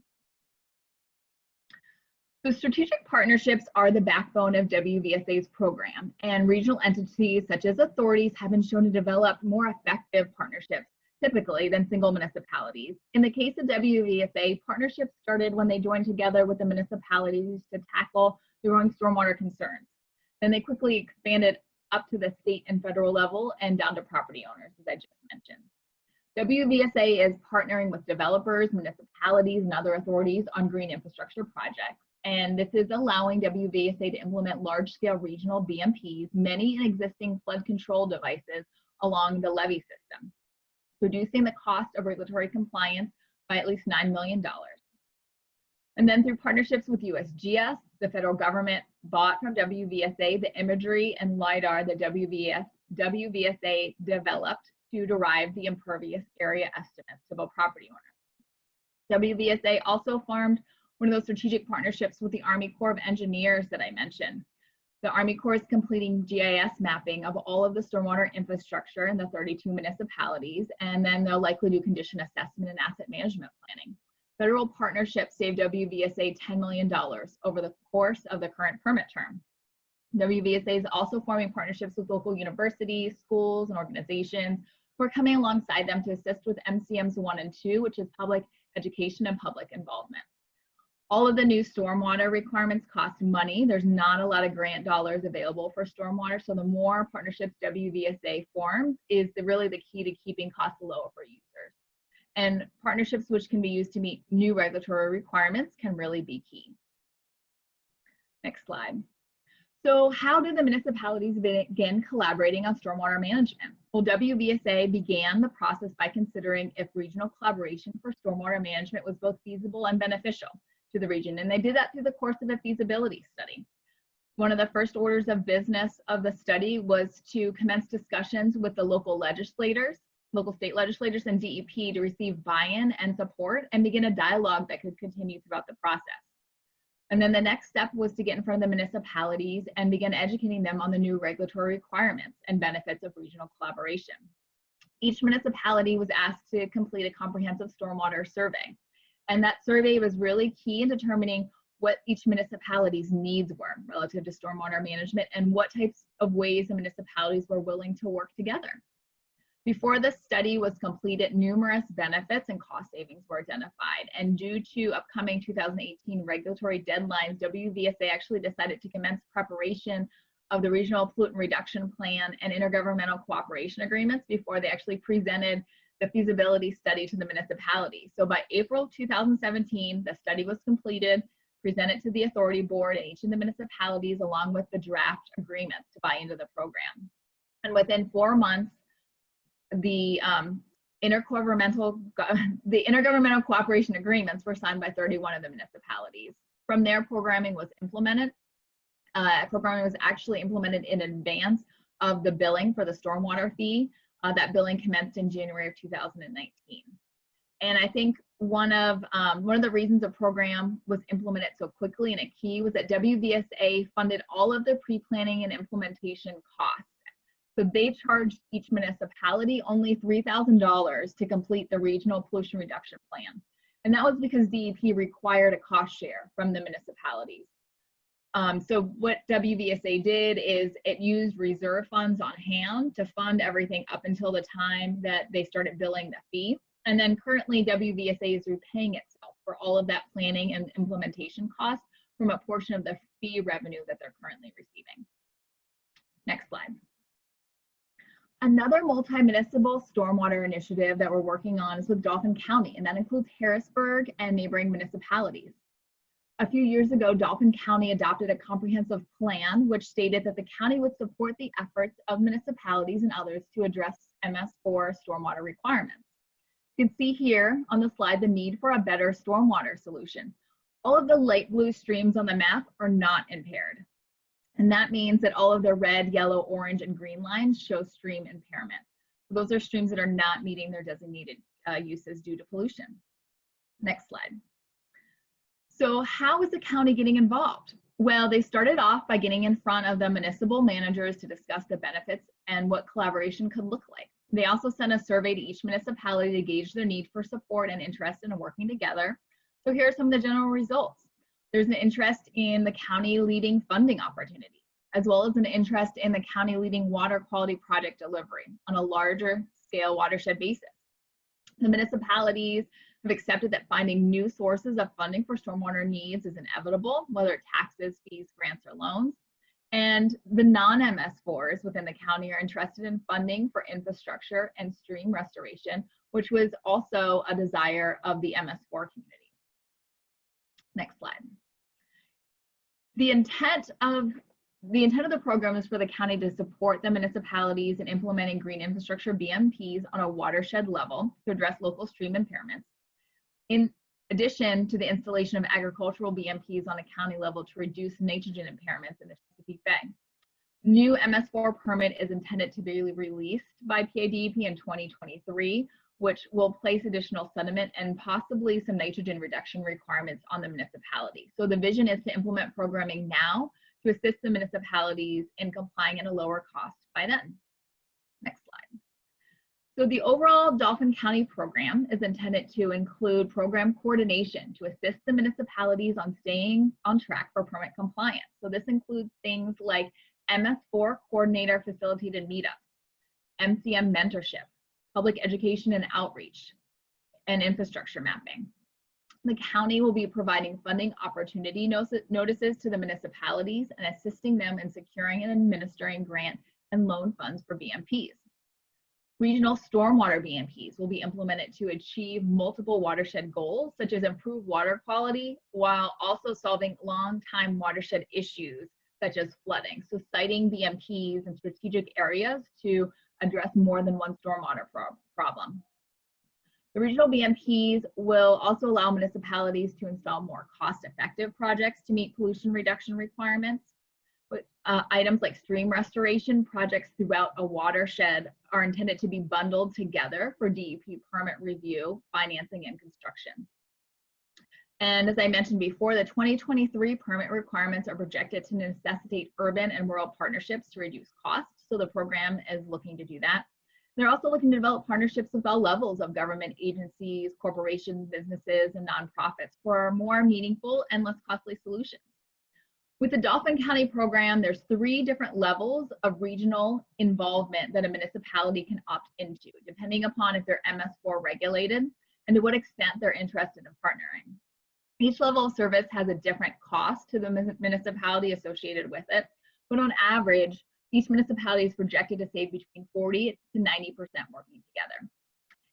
So strategic partnerships are the backbone of WVSA's program, and regional entities such as authorities have been shown to develop more effective partnerships typically than single municipalities. In the case of WVSA, partnerships started when they joined together with the municipalities to tackle the growing stormwater concerns. Then they quickly expanded up to the state and federal level and down to property owners, as I just mentioned. WVSA is partnering with developers, municipalities, and other authorities on green infrastructure projects. And this is allowing WVSA to implement large-scale regional BMPs, many existing flood control devices along the levee system, reducing the cost of regulatory compliance by at least $9 million. And then through partnerships with USGS, the federal government bought from WVSA the imagery and LiDAR that WVSA developed to derive the impervious area estimates to both property owners. WVSA also formed one of those strategic partnerships with the Army Corps of Engineers that I mentioned. The Army Corps is completing GIS mapping of all of the stormwater infrastructure in the 32 municipalities, and then they'll likely do condition assessment and asset management planning. Federal partnerships saved WVSA $10 million over the course of the current permit term. WVSA is also forming partnerships with local universities, schools, and organizations who are coming alongside them to assist with MCMs 1 and 2, which is public education and public involvement. All of the new stormwater requirements cost money. There's not a lot of grant dollars available for stormwater, so the more partnerships WVSA forms is really the key to keeping costs low for users. And partnerships which can be used to meet new regulatory requirements can really be key. Next slide. So how did the municipalities begin collaborating on stormwater management? Well, WVSA began the process by considering if regional collaboration for stormwater management was both feasible and beneficial to the region, and they did that through the course of a feasibility study. One of the first orders of business of the study was to commence discussions with the local legislators, local state legislators, and DEP to receive buy-in and support and begin a dialogue that could continue throughout the process. And then the next step was to get in front of the municipalities and begin educating them on the new regulatory requirements and benefits of regional collaboration. Each municipality was asked to complete a comprehensive stormwater survey. And that survey was really key in determining what each municipality's needs were relative to stormwater management and what types of ways the municipalities were willing to work together. Before the study was completed, numerous benefits and cost savings were identified. And due to upcoming 2018 regulatory deadlines, WVSA actually decided to commence preparation of the Regional Pollutant Reduction Plan and Intergovernmental Cooperation Agreements before they actually presented the feasibility study to the municipality. So by April 2017, the study was completed, presented to the authority board and each of the municipalities along with the draft agreements to buy into the program. And within 4 months, the intergovernmental cooperation agreements were signed by 31 of the municipalities. From there, programming was implemented. Programming was actually implemented in advance of the billing for the stormwater fee. That billing commenced in January of 2019. And I think one of the reasons the program was implemented so quickly and a key was that WVSA funded all of the pre-planning and implementation costs. So they charged each municipality only $3,000 to complete the regional pollution reduction plan. And that was because DEP required a cost share from the municipalities. So what WVSA did is it used reserve funds on hand to fund everything up until the time that they started billing the fee. And then currently WVSA is repaying itself for all of that planning and implementation costs from a portion of the fee revenue that they're currently receiving. Next slide. Another multi-municipal stormwater initiative that we're working on is with Dauphin County, and that includes Harrisburg and neighboring municipalities. A few years ago, Dauphin County adopted a comprehensive plan which stated that the county would support the efforts of municipalities and others to address MS4 stormwater requirements. You can see here on the slide the need for a better stormwater solution. All of the light blue streams on the map are not impaired. And that means that all of the red, yellow, orange, and green lines show stream impairment. Those are streams that are not meeting their designated uses due to pollution. Next slide. So how is the county getting involved? Well, they started off by getting in front of the municipal managers to discuss the benefits and what collaboration could look like. They also sent a survey to each municipality to gauge their need for support and interest in working together. So here are some of the general results. There's an interest in the county leading funding opportunity, as well as an interest in the county leading water quality project delivery on a larger scale watershed basis. The municipalities have accepted that finding new sources of funding for stormwater needs is inevitable, whether it's taxes, fees, grants, or loans. And the non-MS4s within the county are interested in funding for infrastructure and stream restoration, which was also a desire of the MS4 community. Next slide. The intent of the program is for the county to support the municipalities in implementing green infrastructure BMPs on a watershed level to address local stream impairments, in addition to the installation of agricultural BMPs on a county level to reduce nitrogen impairments in the Chesapeake Bay. New MS4 permit is intended to be released by PADEP in 2023, which will place additional sediment and possibly some nitrogen reduction requirements on the municipality. So the vision is to implement programming now to assist the municipalities in complying at a lower cost by then. Next slide. So the overall Dauphin County program is intended to include program coordination to assist the municipalities on staying on track for permit compliance. So this includes things like MS4 coordinator facilitated meetups, MCM mentorship, public education and outreach, and infrastructure mapping. The county will be providing funding opportunity notices to the municipalities and assisting them in securing and administering grant and loan funds for BMPs. Regional stormwater BMPs will be implemented to achieve multiple watershed goals, such as improved water quality, while also solving long-time watershed issues, such as flooding. So citing BMPs in strategic areas to address more than one stormwater problem. The regional BMPs will also allow municipalities to install more cost-effective projects to meet pollution reduction requirements. Items like stream restoration projects throughout a watershed are intended to be bundled together for DEP permit review, financing, and construction. And as I mentioned before, the 2023 permit requirements are projected to necessitate urban and rural partnerships to reduce costs. So the program is looking to do that. They're also looking to develop partnerships with all levels of government agencies, corporations, businesses, and nonprofits for more meaningful and less costly solutions. With the Dauphin County program, there's 3 different levels of regional involvement that a municipality can opt into, depending upon if they're MS4 regulated and to what extent they're interested in partnering. Each level of service has a different cost to the municipality associated with it, but on average, each municipality is projected to save between 40 to 90% working together. In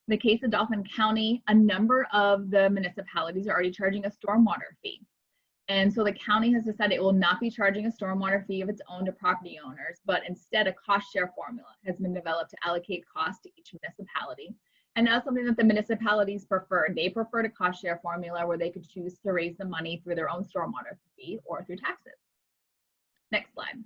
the case of Dauphin County, a number of the municipalities are already charging a stormwater fee. And so the county has decided it will not be charging a stormwater fee of its own to property owners, but instead a cost share formula has been developed to allocate costs to each municipality. And that's something that the municipalities prefer. They prefer a cost share formula where they could choose to raise the money through their own stormwater fee or through taxes. Next slide.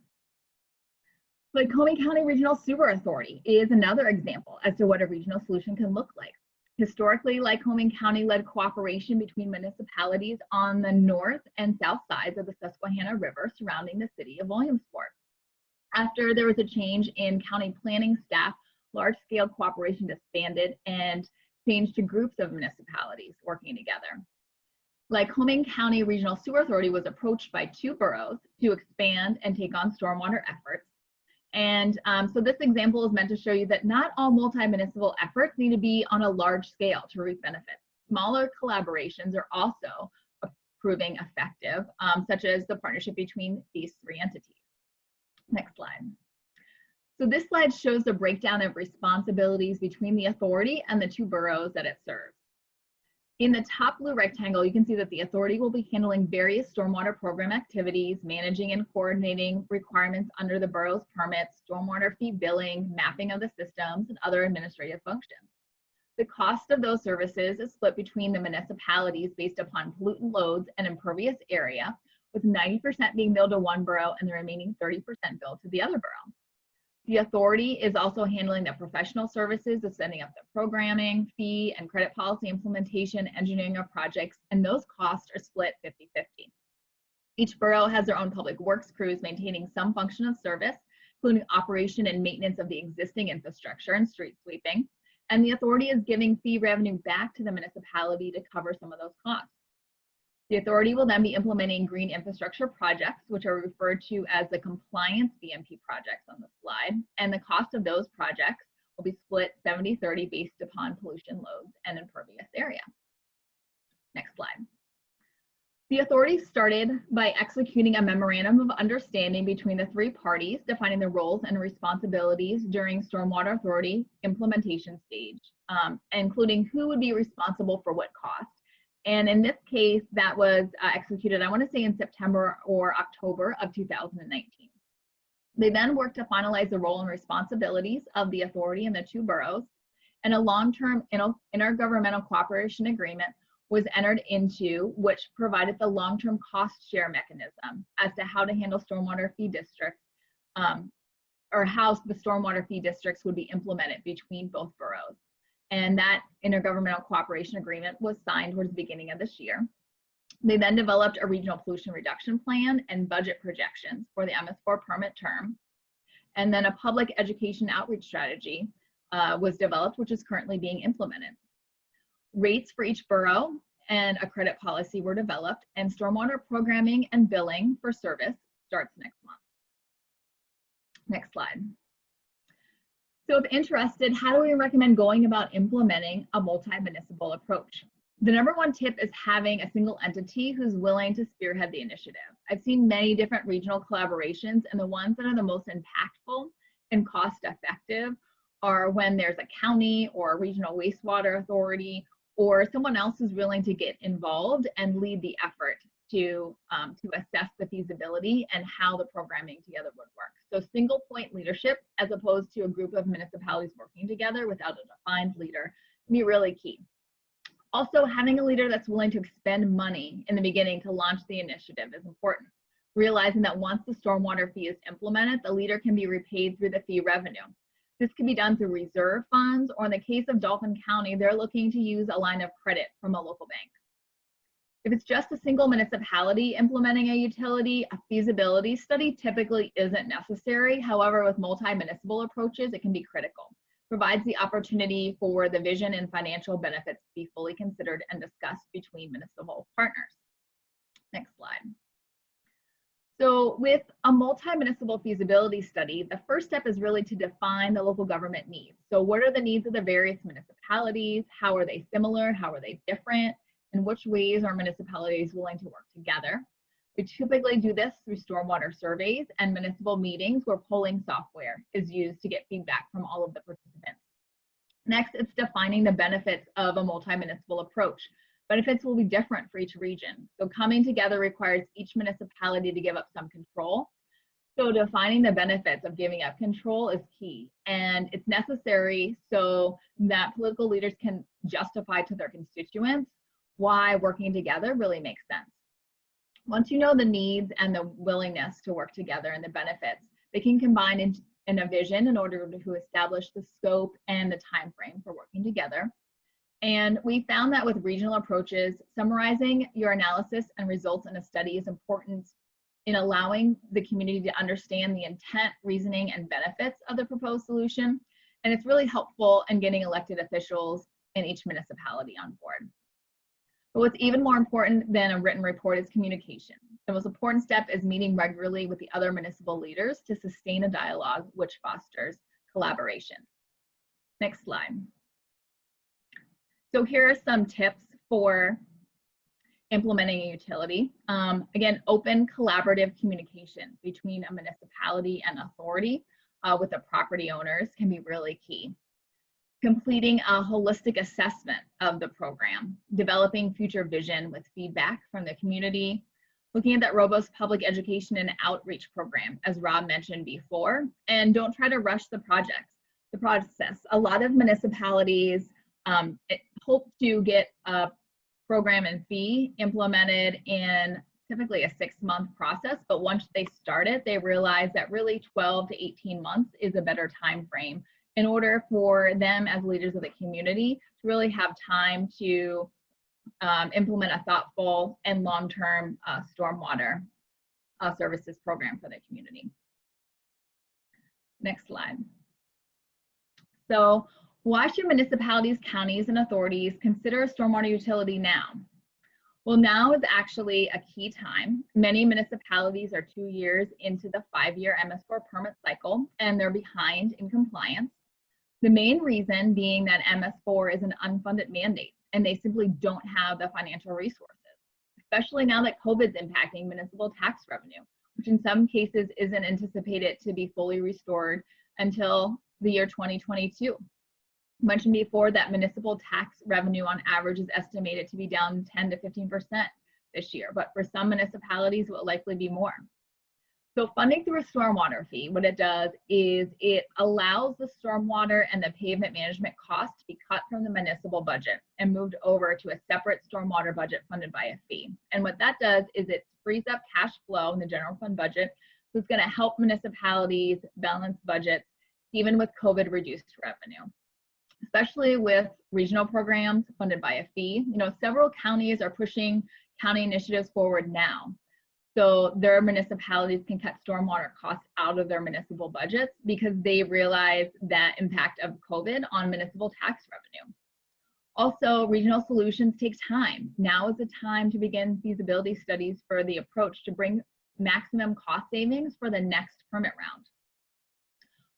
Lycoming County Regional Sewer Authority is another example as to what a regional solution can look like. Historically, Lycoming County led cooperation between municipalities on the north and south sides of the Susquehanna River surrounding the city of Williamsport. After there was a change in county planning staff, large-scale cooperation disbanded and changed to groups of municipalities working together. Lycoming County Regional Sewer Authority was approached by 2 boroughs to expand and take on stormwater efforts. And so this example is meant to show you that not all multi-municipal efforts need to be on a large scale to reap benefits. Smaller collaborations are also proving effective, such as the partnership between these 3 entities. Next slide. So this slide shows the breakdown of responsibilities between the authority and the two boroughs that it serves. In the top blue rectangle, you can see that the authority will be handling various stormwater program activities, managing and coordinating requirements under the borough's permits, stormwater fee billing, mapping of the systems, and other administrative functions. The cost of those services is split between the municipalities based upon pollutant loads and impervious area, with 90% being billed to one borough and the remaining 30% billed to the other borough. The authority is also handling the professional services of setting up the programming, fee, and credit policy implementation, engineering of projects, and those costs are split 50-50. Each borough has their own public works crews maintaining some function of service, including operation and maintenance of the existing infrastructure and street sweeping, and the authority is giving fee revenue back to the municipality to cover some of those costs. The authority will then be implementing green infrastructure projects, which are referred to as the compliance BMP projects on the slide, and the cost of those projects will be split 70-30 based upon pollution loads and impervious area. Next slide. The authority started by executing a memorandum of understanding between the three parties, defining the roles and responsibilities during Stormwater Authority implementation stage, including who would be responsible for what cost. And in this case, that was executed, I want to say in September or October of 2019. They then worked to finalize the role and responsibilities of the authority and the two boroughs, and a long-term intergovernmental cooperation agreement was entered into, which provided the long-term cost share mechanism as to how to handle stormwater fee districts, or how the stormwater fee districts would be implemented between both boroughs. And that intergovernmental cooperation agreement was signed towards the beginning of this year. They then developed a regional pollution reduction plan and budget projections for the MS4 permit term. And then a public education outreach strategy was developed, which is currently being implemented. Rates for each borough and a credit policy were developed, and stormwater programming and billing for service starts next month. Next slide. So if interested, how do we recommend going about implementing a multi-municipal approach? The number one tip is having a single entity who's willing to spearhead the initiative. I've seen many different regional collaborations, and the ones that are the most impactful and cost effective are when there's a county or a regional wastewater authority or someone else who's willing to get involved and lead the effort to assess the feasibility and how the programming together would work. So single point leadership, as opposed to a group of municipalities working together without a defined leader, can be really key. Also, having a leader that's willing to expend money in the beginning to launch the initiative is important. Realizing that once the stormwater fee is implemented, the leader can be repaid through the fee revenue. This can be done through reserve funds, or in the case of Dauphin County, they're looking to use a line of credit from a local bank. If it's just a single municipality implementing a utility, a feasibility study typically isn't necessary. However, with multi-municipal approaches, it can be critical. Provides the opportunity for the vision and financial benefits to be fully considered and discussed between municipal partners. Next slide. So with a multi-municipal feasibility study, the first step is really to define the local government needs. So what are the needs of the various municipalities? How are they similar? How are they different? In which ways are municipalities willing to work together? We typically do this through stormwater surveys and municipal meetings where polling software is used to get feedback from all of the participants. Next, it's defining the benefits of a multi-municipal approach. Benefits will be different for each region. So coming together requires each municipality to give up some control. So defining the benefits of giving up control is key, and it's necessary so that political leaders can justify to their constituents why working together really makes sense. Once you know the needs and the willingness to work together and the benefits, they can combine in a vision in order to establish the scope and the time frame for working together. And we found that with regional approaches, summarizing your analysis and results in a study is important in allowing the community to understand the intent, reasoning, and benefits of the proposed solution. And it's really helpful in getting elected officials in each municipality on board. But what's even more important than a written report is communication. The most important step is meeting regularly with the other municipal leaders to sustain a dialogue which fosters collaboration. Next slide. So here are some tips for implementing a utility. Again, open collaborative communication between a municipality and authority. with the property owners can be really key. Completing a holistic assessment of the program, developing future vision with feedback from the community, looking at that robust public education and outreach program, as Rob mentioned before, and don't try to rush the process. A lot of municipalities hope to get a program and fee implemented in typically a 6-month process, but once they start it, they realize that really 12 to 18 months is a better time frame in order for them as leaders of the community to really have time to implement a thoughtful and long-term stormwater services program for the community. Next slide. So why should municipalities, counties, and authorities consider a stormwater utility now? Well, now is actually a key time. Many municipalities are 2 years into the 5-year MS4 permit cycle, and they're behind in compliance. The main reason being that MS4 is an unfunded mandate, and they simply don't have the financial resources, especially now that COVID's impacting municipal tax revenue, which in some cases isn't anticipated to be fully restored until the year 2022. Mentioned before that municipal tax revenue on average is estimated to be down 10 to 15% this year, but for some municipalities it will likely be more. So funding through a stormwater fee, what it does is it allows the stormwater and the pavement management cost to be cut from the municipal budget and moved over to a separate stormwater budget funded by a fee. And what that does is it frees up cash flow in the general fund budget. So it's going to help municipalities balance budgets even with COVID reduced revenue, especially with regional programs funded by a fee. You know, several counties are pushing county initiatives forward now. So their municipalities can cut stormwater costs out of their municipal budgets because they realize that impact of COVID on municipal tax revenue. Also, regional solutions take time. Now is the time to begin feasibility studies for the approach to bring maximum cost savings for the next permit round.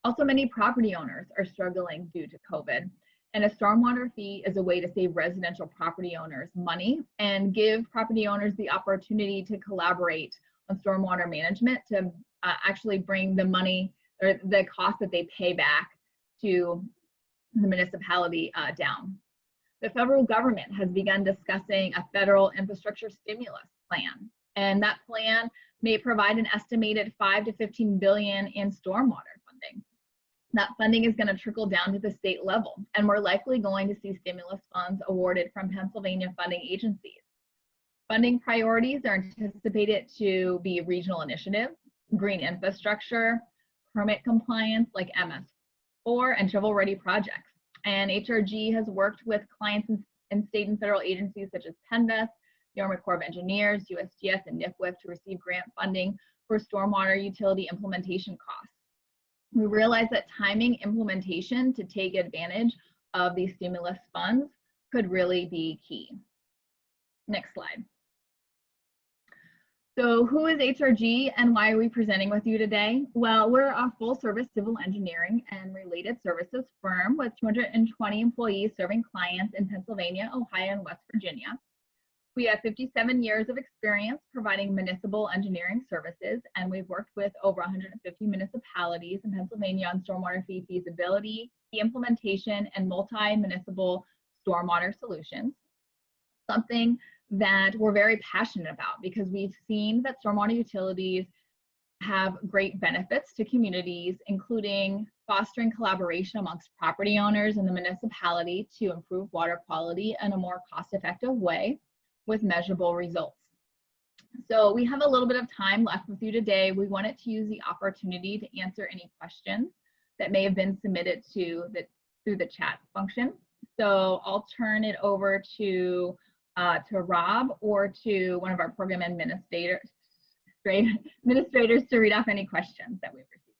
Also, many property owners are struggling due to COVID, and a stormwater fee is a way to save residential property owners money and give property owners the opportunity to collaborate on stormwater management to actually bring the money or the cost that they pay back to the municipality down. The federal government has begun discussing a federal infrastructure stimulus plan, and that plan may provide an estimated $5 to $15 billion in stormwater funding. That funding is going to trickle down to the state level, and we're likely going to see stimulus funds awarded from Pennsylvania funding agencies. Funding priorities are anticipated to be regional initiatives, green infrastructure, permit compliance like MS4, and shovel-ready projects. And HRG has worked with clients in state and federal agencies such as PennVest, the Army Corps of Engineers, USGS, and NIFWIF to receive grant funding for stormwater utility implementation costs. We realize that timing implementation to take advantage of these stimulus funds could really be key. Next slide. So who is HRG and why are we presenting with you today? Well, we're a full service civil engineering and related services firm with 220 employees serving clients in Pennsylvania, Ohio, and West Virginia. We have 57 years of experience providing municipal engineering services, and we've worked with over 150 municipalities in Pennsylvania on stormwater fee feasibility, the implementation, and multi-municipal stormwater solutions. Something that we're very passionate about because we've seen that stormwater utilities have great benefits to communities, including fostering collaboration amongst property owners and the municipality to improve water quality in a more cost-effective way with measurable results. So we have a little bit of time left with you today. We wanted to use the opportunity to answer any questions that may have been submitted through the chat function. So I'll turn it over to Rob or to one of our program administrators to read off any questions that we've received.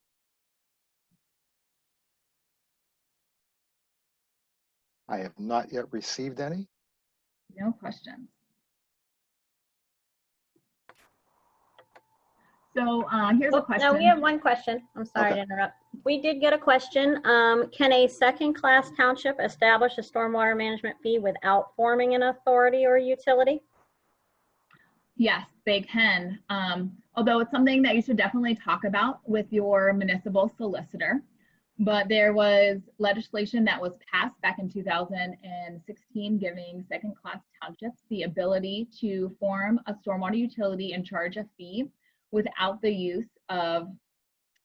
I have not yet received any. No questions. So here's a question. No, we have one question. I'm sorry to interrupt. We did get a question. Can a second-class township establish a stormwater management fee without forming an authority or utility? Yes, they can. Although it's something that you should definitely talk about with your municipal solicitor. But there was legislation that was passed back in 2016 giving second-class townships the ability to form a stormwater utility and charge a fee without the use of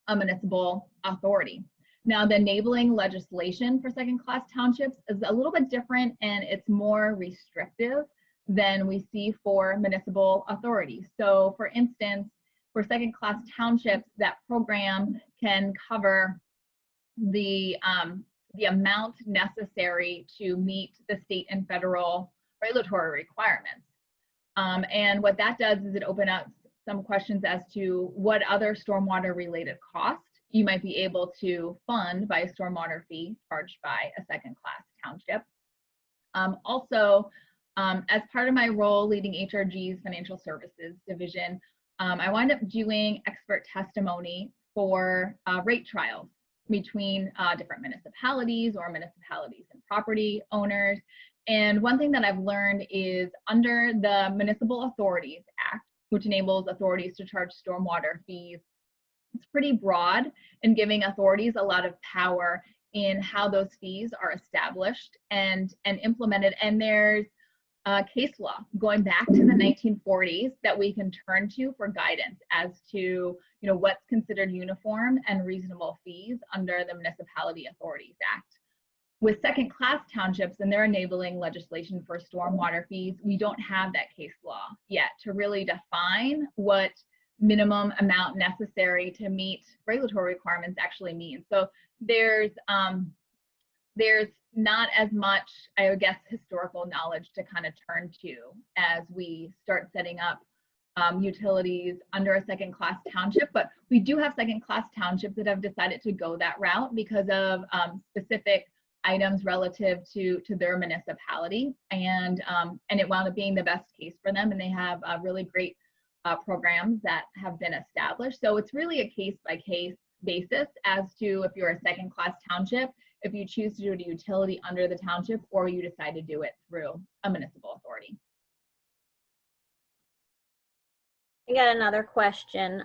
a municipal authority. Now, the enabling legislation for second-class townships is a little bit different, and it's more restrictive than we see for municipal authorities. So, for instance, for second-class townships, that program can cover the amount necessary to meet the state and federal regulatory requirements. And what that does is it opens up some questions as to what other stormwater related costs you might be able to fund by a stormwater fee charged by a second class township. Also, as part of my role leading HRG's financial services division, I wound up doing expert testimony for rate trials between different municipalities or municipalities and property owners. And one thing that I've learned is under the Municipal Authorities Act, which enables authorities to charge stormwater fees, it's pretty broad in giving authorities a lot of power in how those fees are established and implemented. And there's case law going back to the 1940s that we can turn to for guidance as to what's considered uniform and reasonable fees under the Municipality Authorities Act. With second class townships and their enabling legislation for stormwater fees, we don't have that case law yet to really define what minimum amount necessary to meet regulatory requirements actually means. So there's not as much, I would guess, historical knowledge to kind of turn to as we start setting up utilities under a second class township. But we do have second class townships that have decided to go that route because of specific items relative to their municipality, and it wound up being the best case for them, and they have really great programs that have been established. So it's really a case by case basis as to if you're a second class township, if you choose to do a utility under the township, or you decide to do it through a municipal authority. I got another question.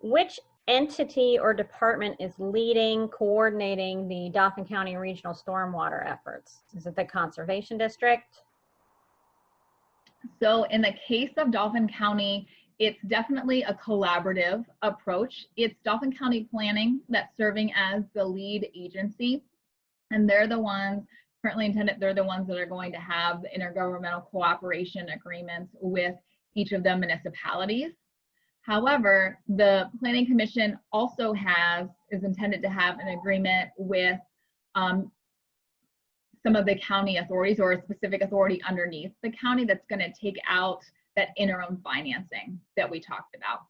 Which entity or department is leading, coordinating the Dauphin County regional stormwater efforts? Is it the Conservation District? So in the case of Dauphin County, it's definitely a collaborative approach. It's Dauphin County Planning that's serving as the lead agency, and they're the ones currently intended, they're the ones that are going to have the intergovernmental cooperation agreements with each of the municipalities. However, the Planning Commission also is intended to have an agreement with some of the county authorities or a specific authority underneath the county that's going to take out that interim financing that we talked about.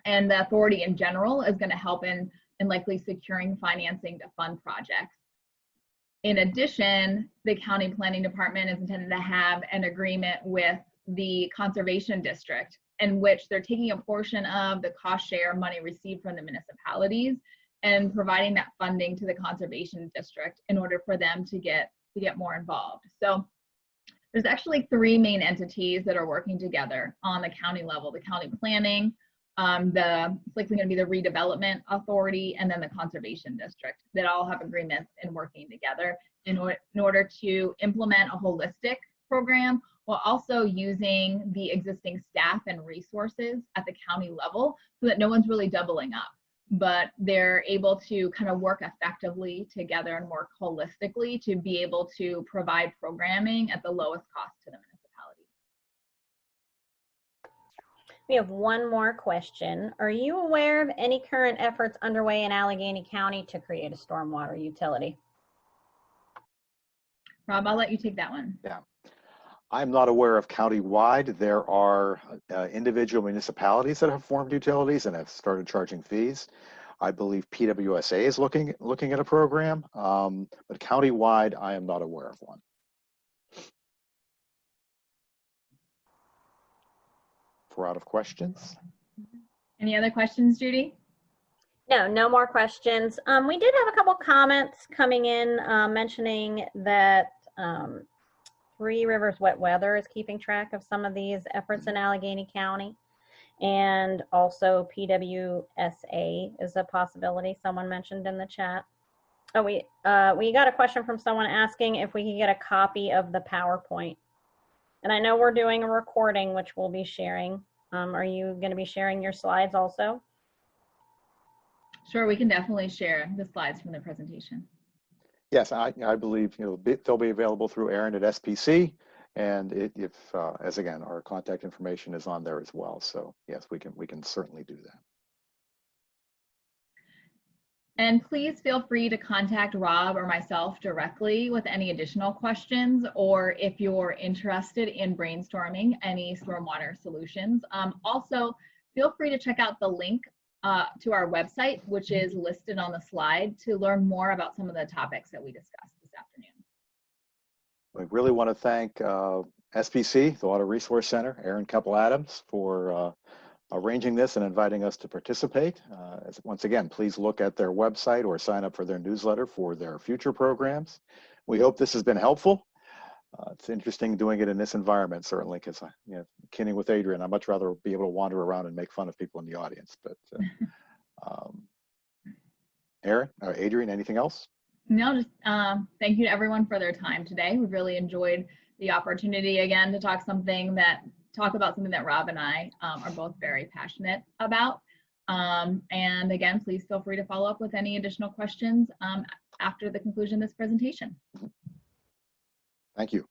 And the authority in general is going to help in likely securing financing to fund projects. In addition, the county planning department is intended to have an agreement with the Conservation District, in which they're taking a portion of the cost share money received from the municipalities and providing that funding to the Conservation District in order for them to get more involved. So there's actually three main entities that are working together on the county level: the county planning, it's likely going to be the redevelopment authority, and then the Conservation District, that all have agreements and working together in order to implement a holistic program, while also using the existing staff and resources at the county level so that no one's really doubling up, but they're able to kind of work effectively together and work holistically to be able to provide programming at the lowest cost to the municipality. We have one more question. Are you aware of any current efforts underway in Allegheny County to create a stormwater utility? Rob, I'll let you take that one. Yeah. I'm not aware of countywide. There are individual municipalities that have formed utilities and have started charging fees. I believe PWSA is looking at a program, but countywide, I am not aware of one. If we're out of questions. Any other questions, Judy? No, no more questions. We did have a couple comments coming in mentioning that Three Rivers Wet Weather is keeping track of some of these efforts in Allegheny County. And also PWSA is a possibility someone mentioned in the chat. Oh, we got a question from someone asking if we can get a copy of the PowerPoint. And I know we're doing a recording, which we'll be sharing. Are you going to be sharing your slides also? Sure, we can definitely share the slides from the presentation. Yes, I believe they'll be available through Aaron at SPC, and as again, our contact information is on there as well. So yes, we can certainly do that. And please feel free to contact Rob or myself directly with any additional questions, or if you're interested in brainstorming any stormwater solutions. Also, feel free to check out the link to our website, which is listed on the slide, to learn more about some of the topics that we discussed this afternoon. We really want to thank SPC, the Water Resource Center, Aaron Keppel-Adams, for arranging this and inviting us to participate. Once again, please look at their website or sign up for their newsletter for their future programs. We hope this has been helpful. It's interesting doing it in this environment, certainly, because kidding with Adrian, I'd much rather be able to wander around and make fun of people in the audience. But Aaron or Adrian, anything else? No, just thank you to everyone for their time today. We've really enjoyed the opportunity again to talk about something that Rob and I are both very passionate about. And again, please feel free to follow up with any additional questions after the conclusion of this presentation. Thank you.